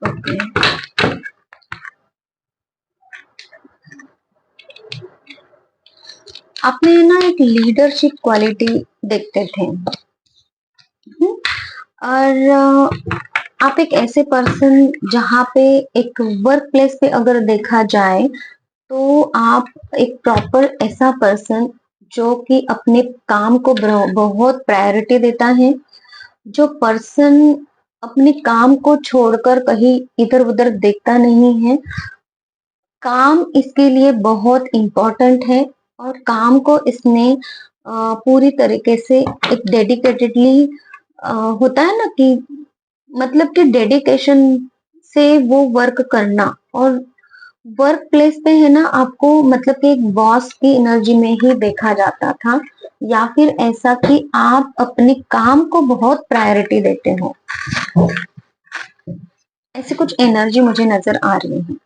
S1: ओके, आपने ना एक लीडरशिप क्वालिटी देखते थे, और आप एक ऐसे पर्सन, जहाँ पे एक वर्क प्लेस पे अगर देखा जाए तो आप एक प्रॉपर ऐसा पर्सन जो कि अपने काम को बहुत प्रायोरिटी देता है, जो पर्सन अपने काम को छोड़कर कहीं इधर उधर देखता नहीं है। काम इसके लिए बहुत इम्पोर्टेंट है और काम को इसने पूरी तरीके से एक डेडिकेटेडली, होता है ना कि मतलब कि डेडिकेशन से वो वर्क करना। और वर्क प्लेस पे है ना, आपको मतलब कि एक बॉस की एनर्जी में ही देखा जाता था, या फिर ऐसा कि आप अपने काम को बहुत प्रायोरिटी देते हो, ऐसी कुछ एनर्जी मुझे नजर आ रही है।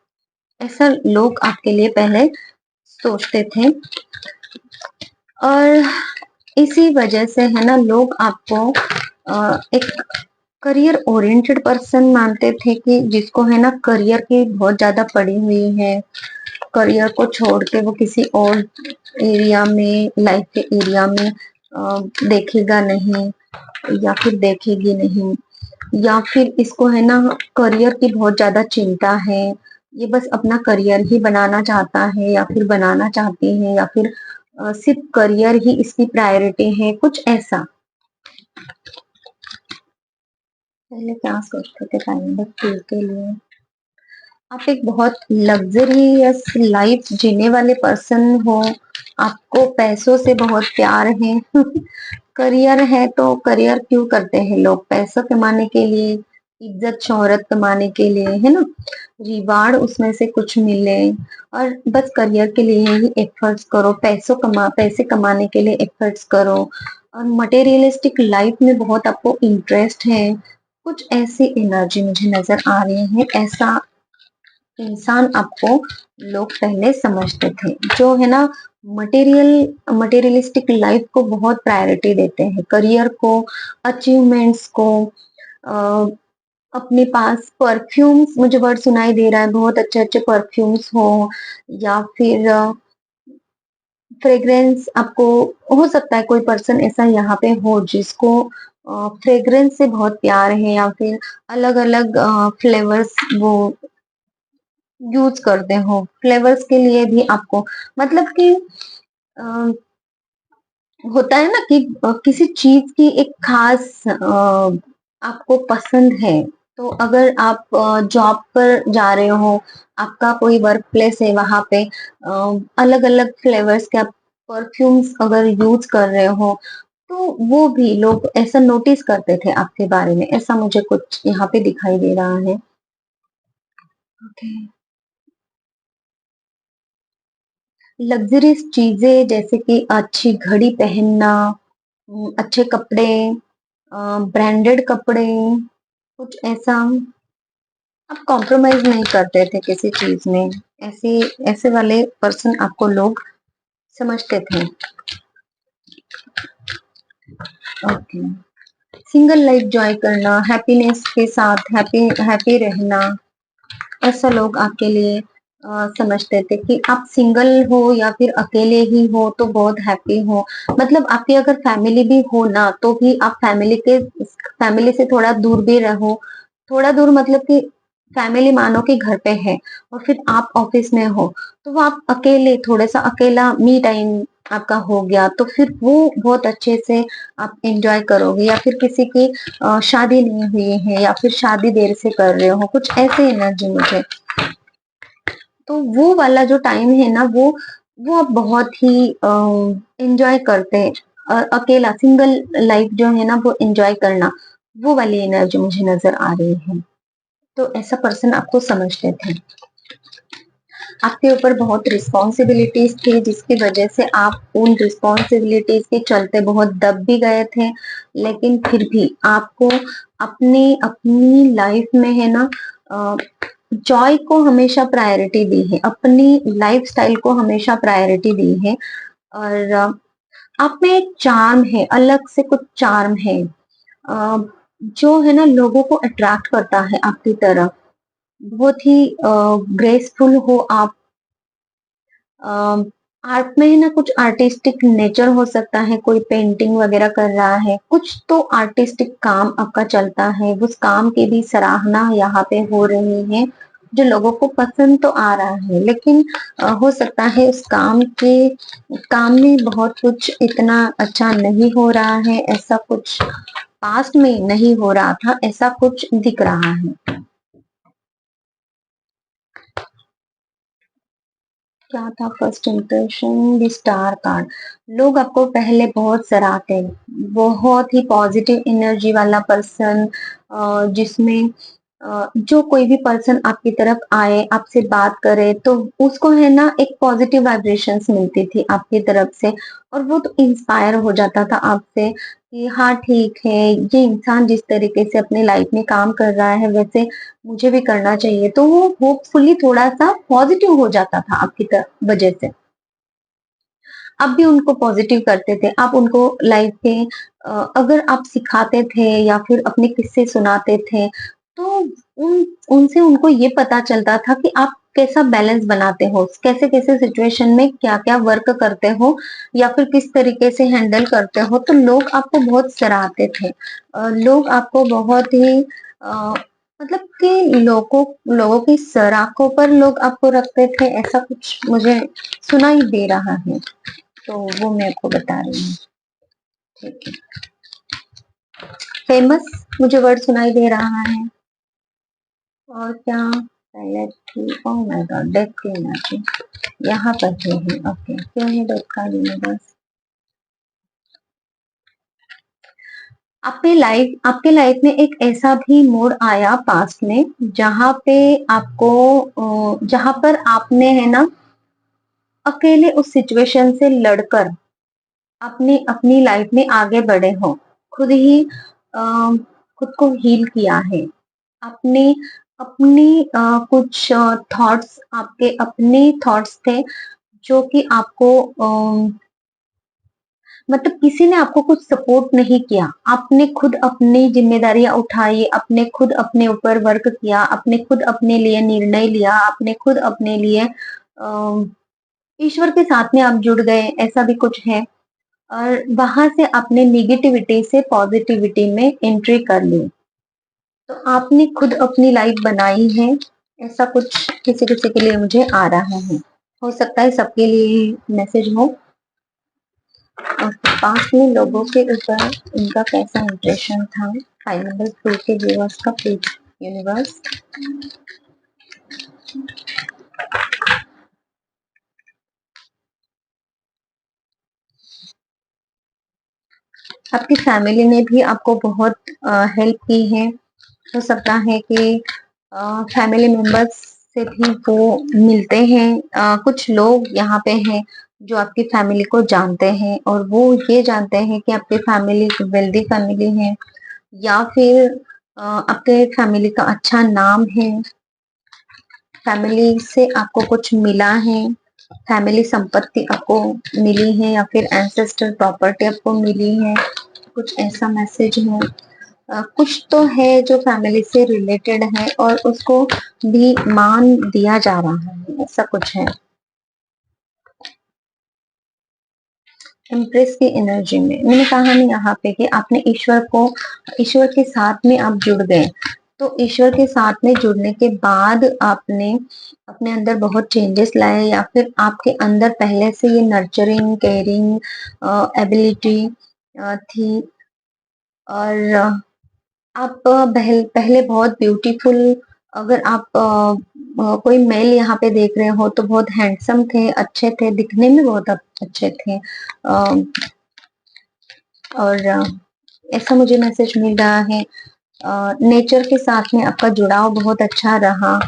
S1: ऐसा लोग आपके लिए पहले सोचते थे, और इसी वजह से है ना लोग आपको एक करियर ओरिएंटेड पर्सन मानते थे, कि जिसको है ना करियर की बहुत ज्यादा पड़ी हुई है, करियर को छोड़ के वो किसी और एरिया में, लाइफ के एरिया में देखेगा नहीं या फिर देखेगी नहीं, या फिर इसको है ना करियर की बहुत ज्यादा चिंता है, ये बस अपना करियर ही बनाना चाहता है या फिर बनाना चाहती है, या फिर सिर्फ करियर ही इसकी प्रायोरिटी है, कुछ ऐसा। पहले क्या सोचते थे टाइम नंबर 2 के लिए? आप एक बहुत लग्जरियस लाइफ जीने वाले पर्सन हो, आपको पैसों से बहुत प्यार है। करियर है तो करियर क्यों करते हैं लोग? पैसा कमाने के लिए, इज्जत शोहरत कमाने के लिए, है ना, रिवार्ड उसमें से कुछ मिले, और बस करियर के लिए ही एफर्ट्स करो, पैसे कमाने के लिए एफर्ट्स करो, और मटेरियलिस्टिक लाइफ में बहुत आपको इंटरेस्ट है, कुछ ऐसी एनर्जी मुझे नजर आ रही है। ऐसा इंसान आपको लोग पहले समझते थे, जो है ना मटेरियलिस्टिक लाइफ को बहुत प्रायोरिटी देते हैं, करियर को, अचीवमेंट्स को। अ, अपने पास परफ्यूम्स, मुझे वर्ड सुनाई दे रहा है, बहुत अच्छे अच्छे परफ्यूम्स हो, या फिर फ्रेग्रेंस। आपको हो सकता है कोई पर्सन ऐसा यहाँ पे हो जिसको फ्रेग्रेंस से बहुत प्यार है, या फिर अलग अलग फ्लेवर्स वो यूज करते हो। फ्लेवर्स के लिए भी आपको, मतलब कि अ, होता है ना कि किसी चीज की एक खास आपको पसंद है। तो अगर आप जॉब पर जा रहे हो, आपका कोई वर्क प्लेस है, वहां पे अलग अलग फ्लेवर्स के आप परफ्यूम्स अगर यूज कर रहे हो, तो वो भी लोग ऐसा नोटिस करते थे आपके बारे में। ऐसा मुझे कुछ यहाँ पे दिखाई दे रहा है। ओके। लग्जरियस चीजें जैसे कि अच्छी घड़ी पहनना, अच्छे कपड़े, ब्रांडेड कपड़े, कुछ ऐसा। आप कॉम्प्रोमाइज नहीं करते थे किसी चीज में। ऐसे ऐसे वाले पर्सन आपको लोग समझते थे। ओके। सिंगल लाइफ जॉय करना, हैप्पीनेस के साथ हैप्पी हैप्पी रहना, ऐसा लोग आपके लिए समझते थे कि आप सिंगल हो या फिर अकेले ही हो तो बहुत हैप्पी हो। मतलब आपकी अगर फैमिली भी हो ना, तो भी आप फैमिली से थोड़ा दूर भी रहो। थोड़ा दूर मतलब कि फैमिली मानो कि घर पे है और फिर आप ऑफिस में हो, तो वो आप अकेले, थोड़ा सा अकेला मी टाइम आपका हो गया, तो फिर वो बहुत अच्छे से आप एंजॉय करोगे। या फिर किसी की शादी नहीं हुई है, या फिर शादी देर से कर रहे हो, कुछ ऐसे एनर्जी मुझे। तो वो वाला जो टाइम है ना, वो आप बहुत ही एंजॉय करते हैं। अकेला सिंगल लाइफ जो है ना, वो एंजॉय करना, वो वाली एनर्जी मुझे नजर आ रही है। तो ऐसा पर्सन आपको समझते थे। आपके ऊपर बहुत रिस्पॉन्सिबिलिटीज थी, जिसकी वजह से आप उन रिस्पॉन्सिबिलिटीज के चलते बहुत दब भी गए थे। लेकिन फिर भी आपको अपनी अपनी लाइफ में है ना, जॉय को हमेशा प्रायोरिटी दी है, अपनी लाइफस्टाइल को हमेशा प्रायोरिटी दी है। और आप में एक चार्म है, अलग से कुछ चार्म है, जो है ना लोगों को अट्रैक्ट करता है आपकी तरफ। बहुत ही ग्रेसफुल हो आप। आर्ट में है ना कुछ आर्टिस्टिक नेचर हो सकता है, कोई पेंटिंग वगैरह कर रहा है, कुछ तो आर्टिस्टिक काम आपका चलता है, उस काम की भी सराहना यहाँ पे हो रही है, जो लोगों को पसंद तो आ रहा है। लेकिन हो सकता है उस काम में बहुत कुछ इतना अच्छा नहीं हो रहा है, ऐसा कुछ पास्ट में नहीं हो रहा था, ऐसा कुछ दिख रहा है। क्या था first impression? The star card. लोग आपको पहले बहुत सराहते, बहुत ही पॉजिटिव एनर्जी वाला पर्सन, जिसमें जो कोई भी पर्सन आपकी तरफ आए, आपसे बात करे, तो उसको है ना एक पॉजिटिव वाइब्रेशंस मिलती थी आपकी तरफ से। और वो तो इंस्पायर हो जाता था आपसे कि हाँ ठीक है, ये इंसान जिस तरीके से अपनी लाइफ में काम कर रहा है, वैसे मुझे भी करना चाहिए। तो वो होपफुली थोड़ा सा पॉजिटिव हो जाता था आपकी वजह से। आप भी उनको पॉजिटिव करते थे, आप उनको लाइफ के अगर आप सिखाते थे या फिर अपने किस्से सुनाते थे, तो उनसे उनको ये पता चलता था कि आप कैसा बैलेंस बनाते हो, कैसे कैसे सिचुएशन में क्या क्या वर्क करते हो, या फिर किस तरीके से हैंडल करते हो। तो लोग आपको बहुत सराहते थे। लोग आपको बहुत ही मतलब कि लोगों की सराखों पर लोग आपको रखते थे, ऐसा कुछ मुझे सुनाई दे रहा है। तो वो मैं आपको बता रही हूँ। ठीक है। फेमस मुझे वर्ड सुनाई दे रहा है। और क्या? पहले थी, ओह माय गॉड, डेथ की एनर्जी यहाँ पर है। ओके, क्यों है डेथ का यूनिवर्स? आपके लाइफ में एक ऐसा भी मोड़ आया पास्ट में, जहाँ पे आपको जहाँ पर आपने है ना अकेले उस सिचुएशन से लड़कर अपनी अपनी लाइफ में आगे बढ़े हो। खुद ही खुद को हील किया है। आपने अपनी कुछ थॉट्स, आपके अपने थॉट्स थे जो कि आपको मतलब किसी ने आपको कुछ सपोर्ट नहीं किया। आपने खुद अपनी ज़िम्मेदारियाँ उठाई, आपने खुद अपने ऊपर वर्क किया, आपने खुद अपने लिए निर्णय लिया, आपने खुद अपने लिए ईश्वर के साथ में आप जुड़ गए, ऐसा भी कुछ है। और वहाँ से आपने नेगेटिविटी से पॉजिटिविटी में एंट्री कर ली। तो आपने खुद अपनी लाइफ बनाई है, ऐसा कुछ किसी-किसी के लिए मुझे आ रहा है। हो सकता है सबके लिए मैसेज हो। और पास में लोगों के ऊपर उनका कैसा इंप्रेशन था। फाइल नंबर 2 के व्यूअर्स का प्लीज यूनिवर्स। आपकी फैमिली ने भी आपको बहुत हेल्प की है। हो सकता है कि फैमिली मेंबर्स से भी वो मिलते हैं। कुछ लोग यहाँ पे हैं जो आपकी फैमिली को जानते हैं और वो ये जानते हैं कि आपकी फैमिली वेल्दी फैमिली है, या फिर आपके फैमिली का अच्छा नाम है, फैमिली से आपको कुछ मिला है, फैमिली संपत्ति आपको मिली है, या फिर एंसेस्टर प्रॉपर्टी आपको मिली है, कुछ ऐसा मैसेज है। कुछ तो है जो फैमिली से रिलेटेड है और उसको भी मान दिया जा रहा है, ऐसा कुछ है। एम्प्रेस की एनर्जी में मैंने कहा नहीं यहाँ पे कि आपने ईश्वर के साथ में आप जुड़ गए। तो ईश्वर के साथ में जुड़ने के बाद आपने अपने अंदर बहुत चेंजेस लाए, या फिर आपके अंदर पहले से ये नर्चरिंग केयरिंग एबिलिटी थी। और आप पहले बहुत ब्यूटीफुल, अगर आप कोई मेल यहाँ पे देख रहे हो तो बहुत हैंडसम थे, अच्छे थे, दिखने में बहुत अच्छे थे। और ऐसा मुझे मैसेज मिल रहा है। नेचर के साथ में आपका जुड़ाव बहुत अच्छा रहा।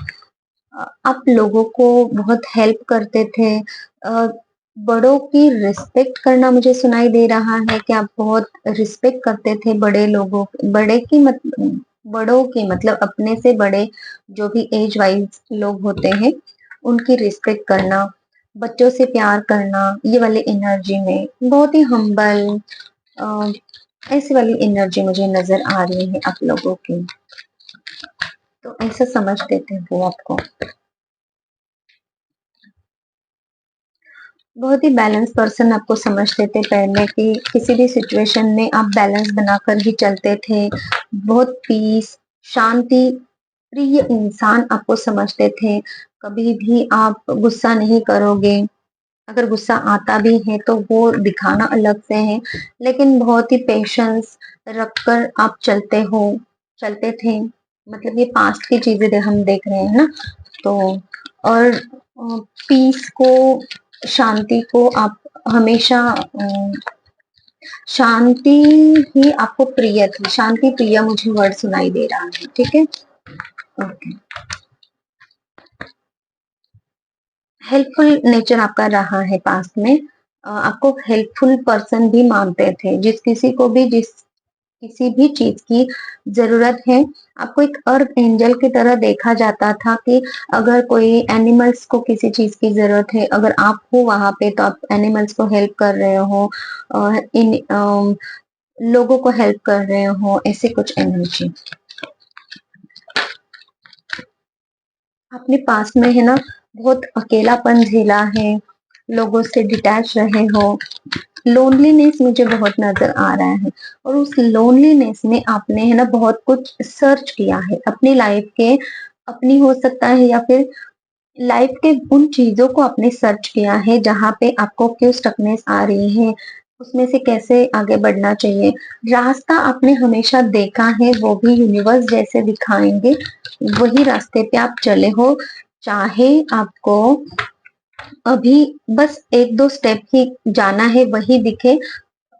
S1: आप लोगों को बहुत हेल्प करते थे। बड़ों की रिस्पेक्ट करना मुझे सुनाई दे रहा है कि आप बहुत रिस्पेक्ट करते थे बड़े लोगों, बड़ों की मतलब अपने से बड़े जो भी एज वाइज लोग होते हैं उनकी रिस्पेक्ट करना, बच्चों से प्यार करना, ये वाली एनर्जी में बहुत ही हम्बल ऐसी वाली एनर्जी मुझे नजर आ रही है आप लोगों की। तो ऐसा समझते थे वो आपको। बहुत ही बैलेंस पर्सन आपको समझते थे पहले, कि किसी भी सिचुएशन में आप बैलेंस बनाकर ही चलते थे। बहुत पीस, शांति प्रिय इंसान आपको समझते थे। कभी भी आप गुस्सा नहीं करोगे। अगर गुस्सा आता भी है तो वो दिखाना अलग से है, लेकिन बहुत ही पेशेंस रखकर आप चलते थे। मतलब ये पास्ट की चीजें हम देख रहे हैं ना। तो और पीस को, शांति को आप हमेशा शांति ही आपको प्रिय थी। शांति प्रिय मुझे वर्ड सुनाई दे रहा है। ठीक है, ओके। हेल्पफुल नेचर आपका रहा है पास्ट में। आपको हेल्पफुल पर्सन भी मानते थे। जिस किसी भी चीज की जरूरत है, आपको एक अर्थ एंजल की तरह देखा जाता था। कि अगर कोई एनिमल्स को किसी चीज की जरूरत है, अगर आप हो वहां पे तो आप एनिमल्स को हेल्प कर रहे हो, इन लोगों को हेल्प कर रहे हो, ऐसे कुछ एनर्जी अपने पास में है ना। बहुत अकेलापन झेला है, लोगों से डिटैच रहे हो, लोनलीनेस मुझे बहुत नजर आ रहा है। और उस लोनलीनेस में आपने है ना बहुत कुछ सर्च किया है अपनी लाइफ के, अपनी हो सकता है, या फिर लाइफ के उन चीजों को आपने सर्च किया है जहाँ पे आपको क्यों स्टकनेस आ रही है, उसमें से कैसे आगे बढ़ना चाहिए। रास्ता आपने हमेशा देखा है, वो भी यूनिवर्स जैसे दिखाएंगे वही रास्ते पे आप चले हो। चाहे आपको अभी बस एक दो स्टेप ही जाना है, वही दिखे,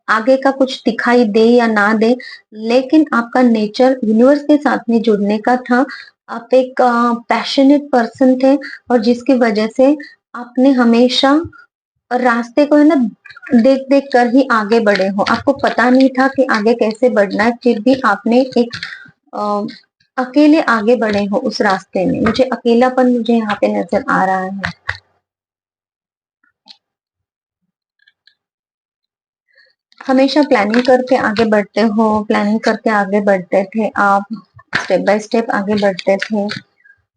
S1: आगे का कुछ दिखाई दे या ना दे, लेकिन आपका नेचर यूनिवर्स के साथ में जुड़ने का था। आप एक पैशनेट पर्सन थे, और जिसकी वजह से आपने हमेशा रास्ते को है ना देख देख कर ही आगे बढ़े हो। आपको पता नहीं था कि आगे कैसे बढ़ना है, फिर भी आपने एक अकेले आगे बढ़े हो उस रास्ते में, मुझे अकेलापन मुझे यहाँ पे नजर आ रहा है। हमेशा प्लानिंग करके आगे बढ़ते हो, प्लानिंग करके आगे बढ़ते थे आप, स्टेप बाय स्टेप आगे बढ़ते थे।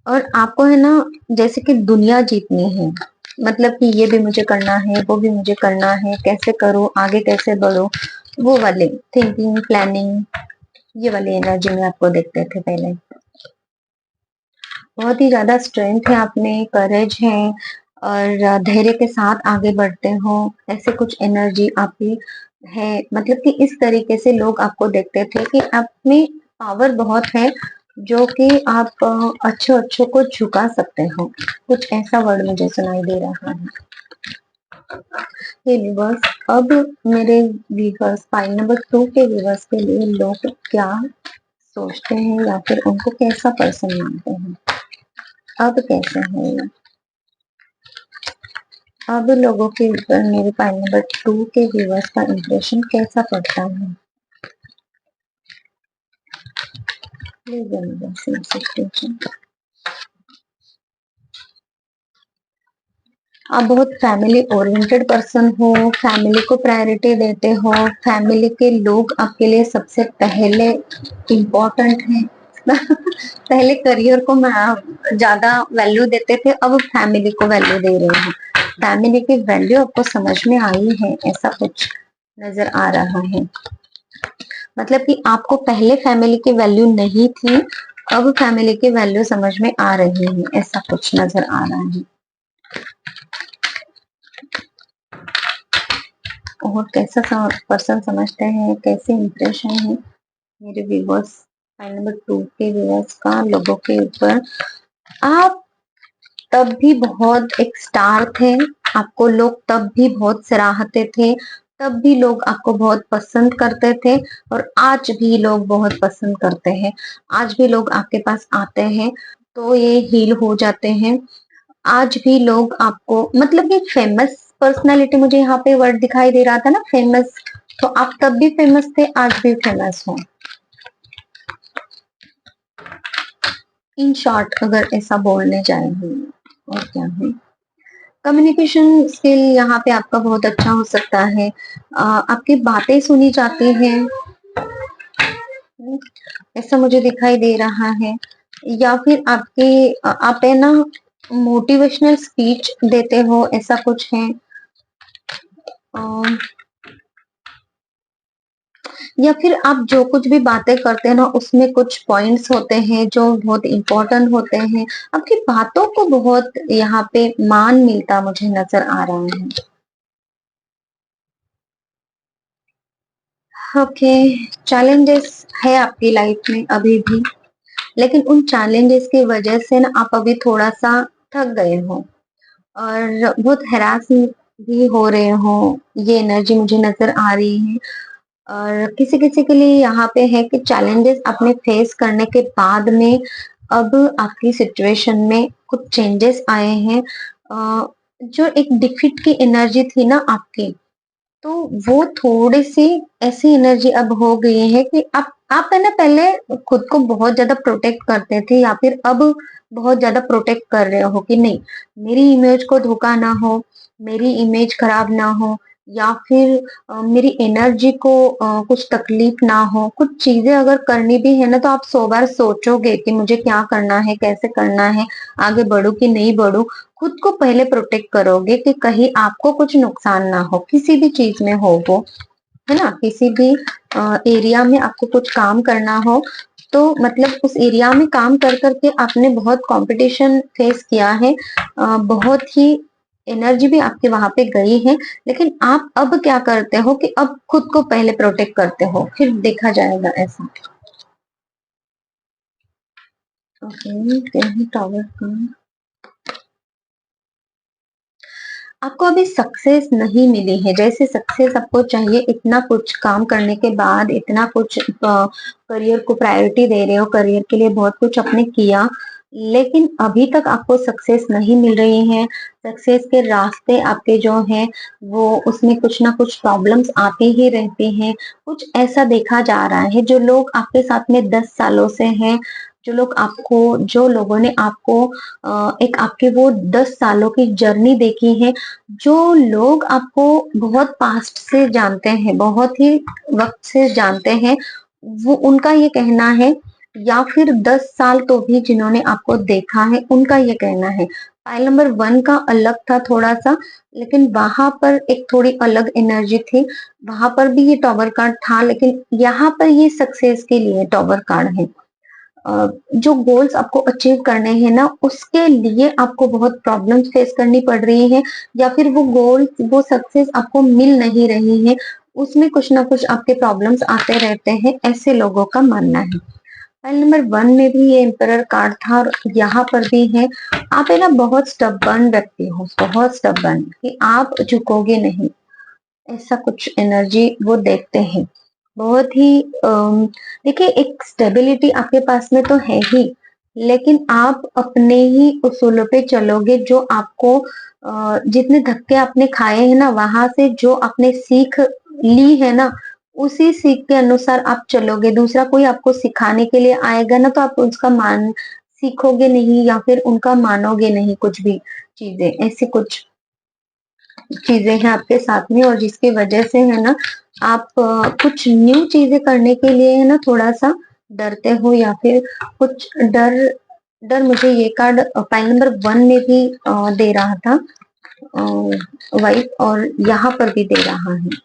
S1: और आपको है ना, जैसे कि दुनिया जीतनी है, मतलब कि ये भी मुझे करना है, वो भी मुझे करना है, कैसे करूँ, आगे कैसे बढ़ो, वो वाले थिंकिंग प्लानिंग, ये वाली एनर्जी में आपको देखते थे पहले। बहुत ही ज्यादा स्ट्रेंथ है आप में, करेज है, और धैर्य के साथ आगे बढ़ते हो, ऐसे कुछ एनर्जी आपकी है। मतलब कि इस तरीके से लोग आपको देखते थे कि आप में पावर बहुत है, जो कि आप अच्छे अच्छों को झुका सकते हो, कुछ ऐसा वर्ड मुझे सुनाई दे रहा है। ये व्यूवर्स, अब मेरे व्यूवर्स, फाइल नंबर 2 के व्यूवर्स के लिए लोग क्या सोचते हैं या फिर उनको कैसा पर्सन मानते हैं, अब कैसे है ये? अब लोगों के ऊपर मेरे फाइल नंबर 2 के व्यूवर्स का इंप्रेशन कैसा पड़ता है? आप बहुत फैमिली ओरिएंटेड पर्सन हो, फैमिली को प्रायोरिटी देते हो, फैमिली के लोग आपके लिए सबसे पहले इम्पोर्टेंट है। पहले करियर को ज्यादा वैल्यू देते थे, अब फैमिली को वैल्यू दे रहे हैं। फैमिली की वैल्यू आपको समझ में आई है, ऐसा कुछ नजर आ रहा है। मतलब कि आपको पहले फैमिली की वैल्यू नहीं थी, अब फैमिली की वैल्यू समझ में आ रही है, ऐसा कुछ नजर आ रहा है। और कैसा पर्सन समझते हैं, कैसे इंप्रेशन है मेरे व्यूवर्स, फाइल नंबर 2 के व्यूवर्स का लोगों के ऊपर? आप तब भी बहुत एक स्टार थे, आपको लोग तब भी बहुत सराहते थे, तब भी लोग आपको बहुत पसंद करते थे, और आज भी लोग बहुत पसंद करते हैं। आज भी लोग आपके पास आते हैं तो ये हील हो जाते हैं। आज भी लोग आपको, मतलब कि फेमस पर्सनालिटी, मुझे यहाँ पे वर्ड दिखाई दे रहा था ना, फेमस, तो आप तब भी फेमस थे, आज भी फेमस हो। इन शॉर्ट अगर ऐसा बोलने जाएंगे, और क्या है, कम्युनिकेशन स्किल यहाँ पे आपका बहुत अच्छा हो सकता है। आपकी बातें सुनी जाती हैं, ऐसा मुझे दिखाई दे रहा है। या फिर आप है ना मोटिवेशनल स्पीच देते हो, ऐसा कुछ है। या फिर आप जो कुछ भी बातें करते हैं ना, उसमें कुछ पॉइंट्स होते हैं जो बहुत इंपॉर्टेंट होते हैं। आपकी बातों को बहुत यहाँ पे मान मिलता मुझे नजर आ रहा है। ओके, चैलेंजेस है आपकी लाइफ में अभी भी, लेकिन उन चैलेंजेस की वजह से ना आप अभी थोड़ा सा थक गए हो, और बहुत हैरास भी हो रहे हो, ये एनर्जी मुझे नजर आ रही है। और किसी किसी के लिए यहाँ पे है कि चैलेंजेस आपने फेस करने के बाद में अब आपकी सिचुएशन में कुछ चेंजेस आए हैं। जो एक डिफीट की एनर्जी थी ना आपकी, तो वो थोड़ी सी ऐसी एनर्जी अब हो गई है कि आप है ना पहले खुद को बहुत ज्यादा प्रोटेक्ट करते थे, या फिर अब बहुत ज्यादा प्रोटेक्ट कर रहे हो कि नहीं, मेरी इमेज को धोखा ना हो, मेरी इमेज खराब ना हो, या फिर मेरी एनर्जी को कुछ तकलीफ ना हो। कुछ चीजें अगर करनी भी है ना, तो आप 100 बार सोचोगे कि मुझे क्या करना है, कैसे करना है, आगे बढ़ू कि नहीं बढ़ू। खुद को पहले प्रोटेक्ट करोगे कि कहीं आपको कुछ नुकसान ना हो, किसी भी चीज में हो वो, है ना, किसी भी एरिया में आपको कुछ काम करना हो, तो मतलब उस एरिया में काम कर करके आपने बहुत कंपटीशन फेस किया है, बहुत ही एनर्जी भी आपके वहां पे गई है, लेकिन आप अब क्या करते हो कि अब खुद को पहले प्रोटेक्ट करते हो, फिर देखा जाएगा ऐसा। ओके, टावर का आपको अभी सक्सेस नहीं मिली है, जैसे सक्सेस आपको चाहिए, इतना कुछ काम करने के बाद, इतना कुछ करियर को प्रायोरिटी दे रहे हो, करियर के लिए बहुत कुछ आपने किया, लेकिन अभी तक आपको सक्सेस नहीं मिल रही है। सक्सेस के रास्ते आपके जो हैं वो उसमें कुछ ना कुछ प्रॉब्लम्स आती ही रहती हैं। कुछ ऐसा देखा जा रहा है जो लोग आपके साथ में 10 सालों से हैं, जो लोगों ने आपको एक आपके वो 10 सालों की जर्नी देखी है, जो लोग आपको बहुत पास्ट से जानते हैं, बहुत ही वक़्त से जानते हैं, वो उनका ये कहना है, या फिर 10 साल तो भी जिन्होंने आपको देखा है, उनका ये कहना है। फाइल नंबर 1 का अलग था थोड़ा-सा, लेकिन वहाँ पर एक थोड़ी अलग एनर्जी थी। वहाँ पर भी ये टॉवर कार्ड था, लेकिन यहाँ पर ये सक्सेस के लिए टॉवर कार्ड है। जो गोल्स आपको अचीव करने हैं ना, उसके लिए आपको बहुत प्रॉब्लम्स फेस करनी पड़ रही है, या फिर वो गोल्स, वो सक्सेस आपको मिल नहीं रही है, उसमें कुछ ना कुछ आपके प्रॉब्लम्स आते रहते हैं, ऐसे लोगों का मानना है। फाइल नंबर 1 में भी ये एम्परर कार्ड था और यहाँ पर भी है। आप है ना बहुत स्टबर्न व्यक्ति हो, बहुत स्टबर्न, कि आप झुकोगे नहीं, ऐसा कुछ एनर्जी वो देखते हैं। बहुत ही देखिए, एक स्टेबिलिटी आपके पास में तो है ही, लेकिन आप अपने ही उसूलों पे चलोगे, जो आपको जितने धक्के आपने खाए हैं ना, वहां से जो आपने सीख ली है ना, उसी सीख के अनुसार आप चलोगे। दूसरा कोई आपको सिखाने के लिए आएगा ना, तो आप उसका मान सीखोगे नहीं, या फिर उनका मानोगे नहीं, कुछ भी चीजें, ऐसी कुछ चीजें हैं आपके साथ में, और जिसकी वजह से है ना, आप कुछ न्यू चीजें करने के लिए है ना थोड़ा सा डरते हो, या फिर कुछ डर डर मुझे ये कार्ड फाइल नंबर 1 में भी दे रहा था, वाइफ, और यहाँ पर भी दे रहा है।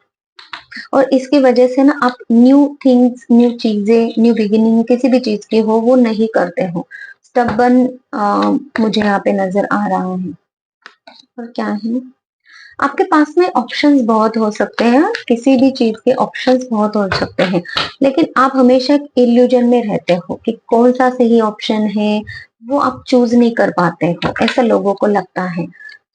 S1: और इसकी वजह से ना आप न्यू थिंग्स, न्यू चीजें, न्यू बिगिनिंग किसी भी चीज की हो, वो नहीं करते हो। स्टबर्न मुझे यहाँ पे नजर आ रहा है। और क्या है, आपके पास में ऑप्शंस बहुत हो सकते हैं, किसी भी चीज के ऑप्शंस बहुत हो सकते हैं, लेकिन आप हमेशा एक इल्यूजन में रहते हो कि कौन सा सही ऑप्शन है, वो आप चूज नहीं कर पाते हो, ऐसा लोगों को लगता है।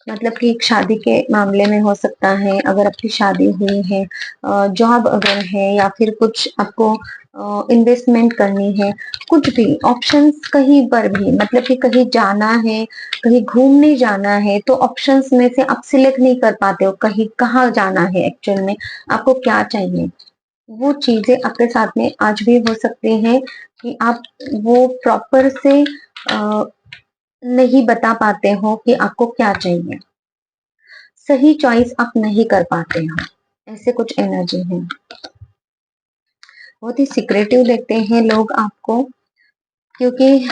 S1: मतलब कि एक शादी के मामले में हो सकता है, अगर आपकी शादी हुई है, जॉब अगर है, या फिर कुछ आपको इन्वेस्टमेंट करनी है, कुछ भी ऑप्शंस कहीं पर भी, मतलब कि कहीं जाना है, कहीं घूमने जाना है, तो ऑप्शंस में से आप सिलेक्ट नहीं कर पाते हो कहीं कहाँ जाना है, एक्चुअल में आपको क्या चाहिए। वो चीजें आपके साथ में आज भी हो सकती हैं कि आप वो प्रॉपर से नहीं बता पाते हो कि आपको क्या चाहिए, सही चॉइस आप नहीं कर पाते हो, ऐसे कुछ एनर्जी है। बहुत ही सिक्रेटिव देखते हैं लोग आपको, क्योंकि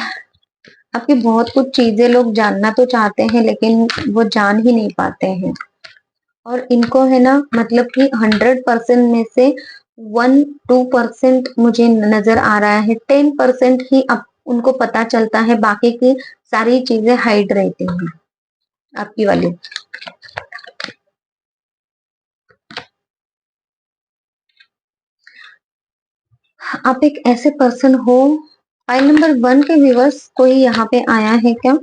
S1: आपकी बहुत कुछ चीजें लोग जानना तो चाहते हैं, लेकिन वो जान ही नहीं पाते हैं। और इनको है ना, मतलब कि 100% में से 1-2% मुझे नजर आ रहा है, 10% ही अब उनको पता चलता है, बाकी की सारी चीजें हाइड रहती हैं आपकी वाली। आप एक ऐसे पर्सन हो। फाइल नंबर 1 के व्यूवर्स, कोई यहाँ पे आया है क्या?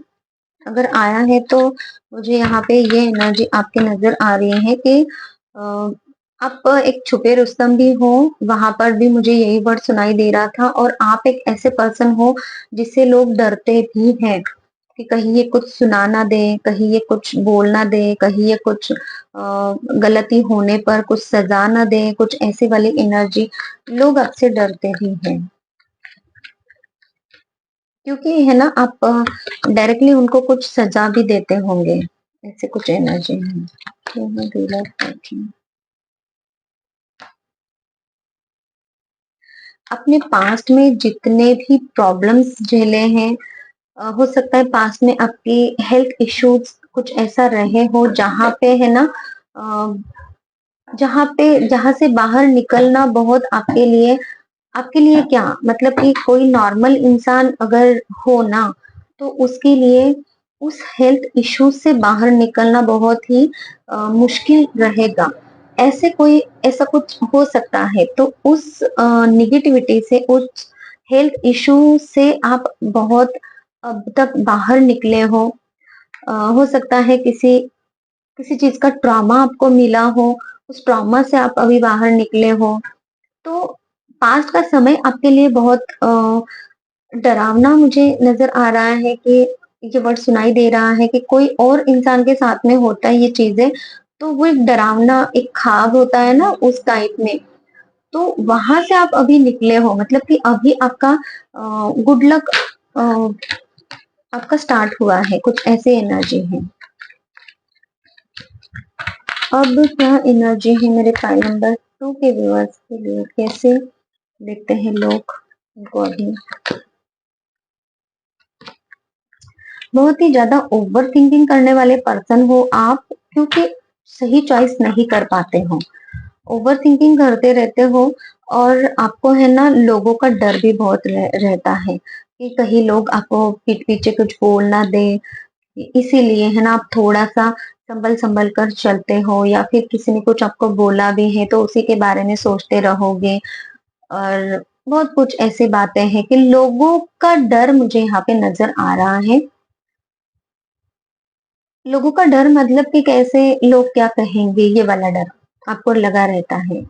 S1: अगर आया है तो मुझे यहाँ पे ये एनर्जी आपके नजर आ रही है कि आप एक छुपे रुस्तम भी हो, वहां पर भी मुझे यही वर्ड सुनाई दे रहा था, और आप एक ऐसे पर्सन हो जिससे लोग डरते भी हैं कि कहीं ये कुछ सुना ना दे, कहीं ये कुछ बोल ना दे, कहीं ये कुछ गलती होने पर कुछ सजा ना दे, कुछ ऐसी वाली एनर्जी, लोग आपसे डरते भी हैं, क्योंकि है ना आप डायरेक्टली उनको कुछ सजा भी देते होंगे, ऐसे कुछ एनर्जी है। अपने पास्ट में जितने भी प्रॉब्लम्स झेले हैं, हो सकता है पास्ट में आपकी हेल्थ इश्यूज कुछ ऐसा रहे हो जहाँ पे है ना, जहाँ से बाहर निकलना बहुत आपके लिए क्या, मतलब कि कोई नॉर्मल इंसान अगर हो ना, तो उसके लिए उस हेल्थ इश्यूज से बाहर निकलना बहुत ही मुश्किल रहेगा। ऐसा कुछ हो सकता है, तो उस निगेटिविटी से, उस हेल्थ इशू से आप बहुत अब तक बाहर निकले हो। हो सकता है किसी किसी चीज का ट्रॉमा आपको मिला हो, उस ट्रॉमा से आप अभी बाहर निकले हो। तो पास्ट का समय आपके लिए बहुत डरावना मुझे नजर आ रहा है कि ये वर्ड सुनाई दे रहा है कि कोई और इंसान के साथ में होता है ये चीजें, तो वो एक डरावना एक ख्वाब होता है ना उस टाइप में, तो वहां से आप अभी निकले हो, मतलब कि अभी आपका गुड लक आपका स्टार्ट हुआ है, कुछ ऐसी एनर्जी है। अब क्या एनर्जी है मेरे फाइल नंबर 2 के व्यूअर्स के लिए, कैसे देखते हैं लोग उनको अभी। बहुत ही ज्यादा ओवर थिंकिंग करने वाले पर्सन हो आप, क्योंकि सही चॉइस नहीं कर पाते हो, ओवर थिंकिंग करते रहते हो, और आपको है ना लोगों का डर भी बहुत रहता है कि कहीं लोग आपको पीठ पीछे कुछ बोल ना दे, इसीलिए है ना आप थोड़ा सा संभल संभल कर चलते हो, या फिर किसी ने कुछ आपको बोला भी है तो उसी के बारे में सोचते रहोगे। और बहुत कुछ ऐसी बातें हैं कि लोगों का डर मुझे यहाँ पे नजर आ रहा है। लोगों का डर मतलब कि कैसे लोग क्या कहेंगे, ये वाला डर आपको लगा रहता है,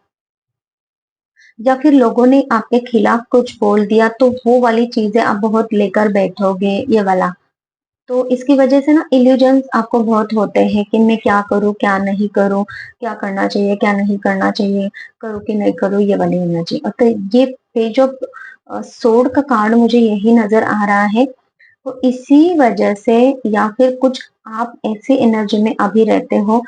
S1: या फिर लोगों ने आपके खिलाफ कुछ बोल दिया तो वो वाली चीजें आप बहुत लेकर बैठोगे, ये वाला। तो इसकी वजह से ना इल्यूजन्स आपको बहुत होते हैं कि मैं क्या करूं क्या नहीं करूं, क्या करना चाहिए क्या नहीं करना चाहिए, करूं कि नहीं करूं, ये वाली एनर्जी। और तो ये पेज ऑफ सोड का कार्ड मुझे यही नजर आ रहा है। तो इसी वजह से, या फिर कुछ आप ऐसी एनर्जी में अभी रहते हो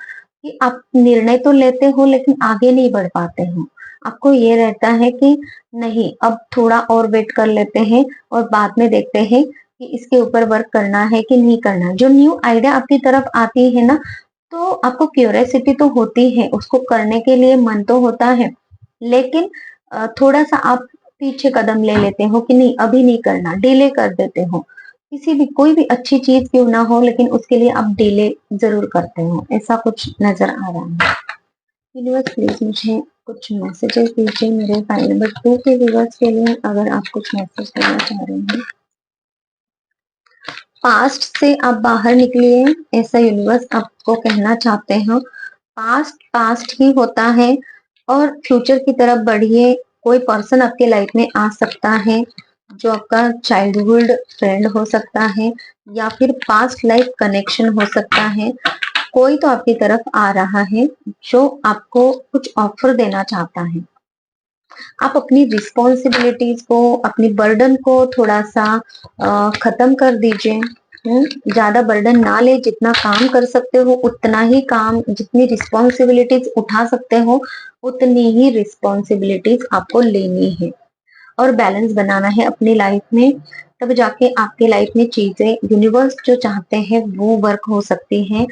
S1: कि आप निर्णय तो लेते हो लेकिन आगे नहीं बढ़ पाते हो। आपको ये रहता है कि नहीं, अब थोड़ा और वेट कर लेते हैं और बाद में देखते हैं कि इसके ऊपर वर्क करना है कि नहीं करना। जो न्यू आइडिया आपकी तरफ आती है ना, तो आपको क्यूरियोसिटी तो होती है, उसको करने के लिए मन तो होता है, लेकिन थोड़ा सा आप पीछे कदम ले लेते हो कि नहीं अभी नहीं करना, डिले कर देते हो। किसी भी कोई भी अच्छी चीज क्यों ना हो, लेकिन उसके लिए आप डिले जरूर करते हो, ऐसा कुछ नजर आ रहा है। यूनिवर्स प्लीज मुझे कुछ मैसेजेस दीजिए मेरे फाइल नंबर 2 के व्यूअर्स के लिए, अगर आप कुछ मैसेज देना चाह रहे हैं। पास्ट से आप बाहर निकलिए, ऐसा यूनिवर्स आपको कहना चाहते हो। पास्ट पास्ट ही होता है, और फ्यूचर की तरफ बढ़िए। कोई पर्सन आपके लाइफ में आ सकता है जो आपका चाइल्डहुड फ्रेंड हो सकता है, या फिर पास्ट लाइफ कनेक्शन हो सकता है। कोई तो आपकी तरफ आ रहा है जो आपको कुछ ऑफर देना चाहता है। आप अपनी रिस्पॉन्सिबिलिटीज को, अपनी बर्डन को थोड़ा सा खत्म कर दीजिए। ज्यादा बर्डन ना ले, जितना काम कर सकते हो उतना ही काम, जितनी रिस्पॉन्सिबिलिटीज उठा सकते हो उतनी ही रिस्पॉन्सिबिलिटीज आपको लेनी है, और बैलेंस बनाना है अपनी लाइफ में। तब जाके आपके लाइफ में चीजें, यूनिवर्स जो चाहते हैं वो वर्क हो सकती हैं,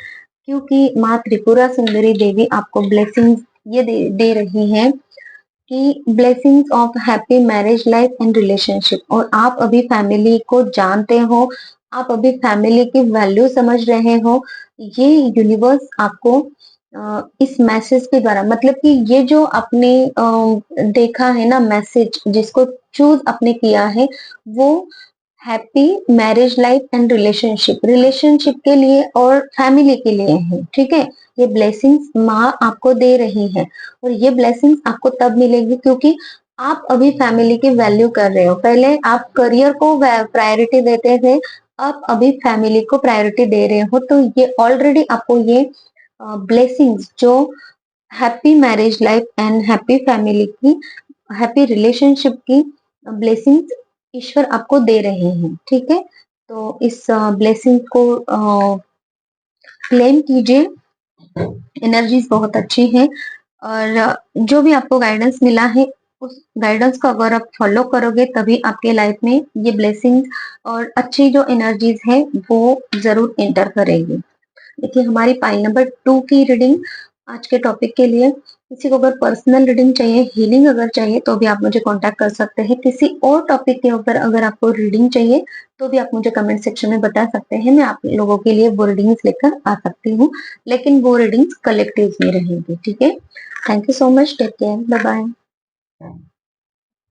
S1: क्योंकि माँ त्रिपुरा सुंदरी देवी आपको ब्लेसिंग्स ये दे रही है कि blessings of happy marriage life and relationship. और आप अभी फैमिली को जानते हो, आप अभी फैमिली की वैल्यू समझ रहे हो। ये यूनिवर्स आपको इस मैसेज के द्वारा, मतलब कि ये जो आपने देखा है ना मैसेज, जिसको चूज आपने किया है, वो happy marriage life and relationship, relationship के लिए और फैमिली के लिए है, ठीक है। ये ब्लेसिंग्स माँ आपको दे रही है, और ये ब्लेसिंग्स आपको तब मिलेगी क्योंकि आप अभी फैमिली की वैल्यू कर रहे हो। पहले आप करियर को प्रायोरिटी देते थे, आप अभी फैमिली को प्रायोरिटी दे रहे हो, तो ये ऑलरेडी आपको ये ब्लेसिंग्स जो happy marriage life and happy family की, हैप्पी रिलेशनशिप की ब्लेसिंग्स ईश्वर आपको दे रहे हैं, ठीक है। तो इस ब्लेसिंग को क्लेम कीजिए, एनर्जीज बहुत अच्छी है, और जो भी आपको गाइडेंस मिला है उस गाइडेंस को अगर आप फॉलो करोगे तभी आपके लाइफ में ये ब्लेसिंग्स और अच्छी जो एनर्जीज है वो जरूर एंटर करेगी। देखिए हमारी फाइल नंबर 2 की रीडिंग आज के टॉपिक के लिए। किसी को अगर पर्सनल रीडिंग चाहिए, हीलिंग अगर चाहिए, तो भी आप मुझे कांटेक्ट कर सकते हैं। किसी और टॉपिक के ऊपर अगर आपको रीडिंग चाहिए तो भी आप मुझे कमेंट सेक्शन में बता सकते हैं, मैं आप लोगों के लिए वो रीडिंग्स लेकर आ सकती हूँ, लेकिन वो रीडिंग्स कलेक्टिव में रहेंगी, ठीक है। Thank you so much, take care, bye bye.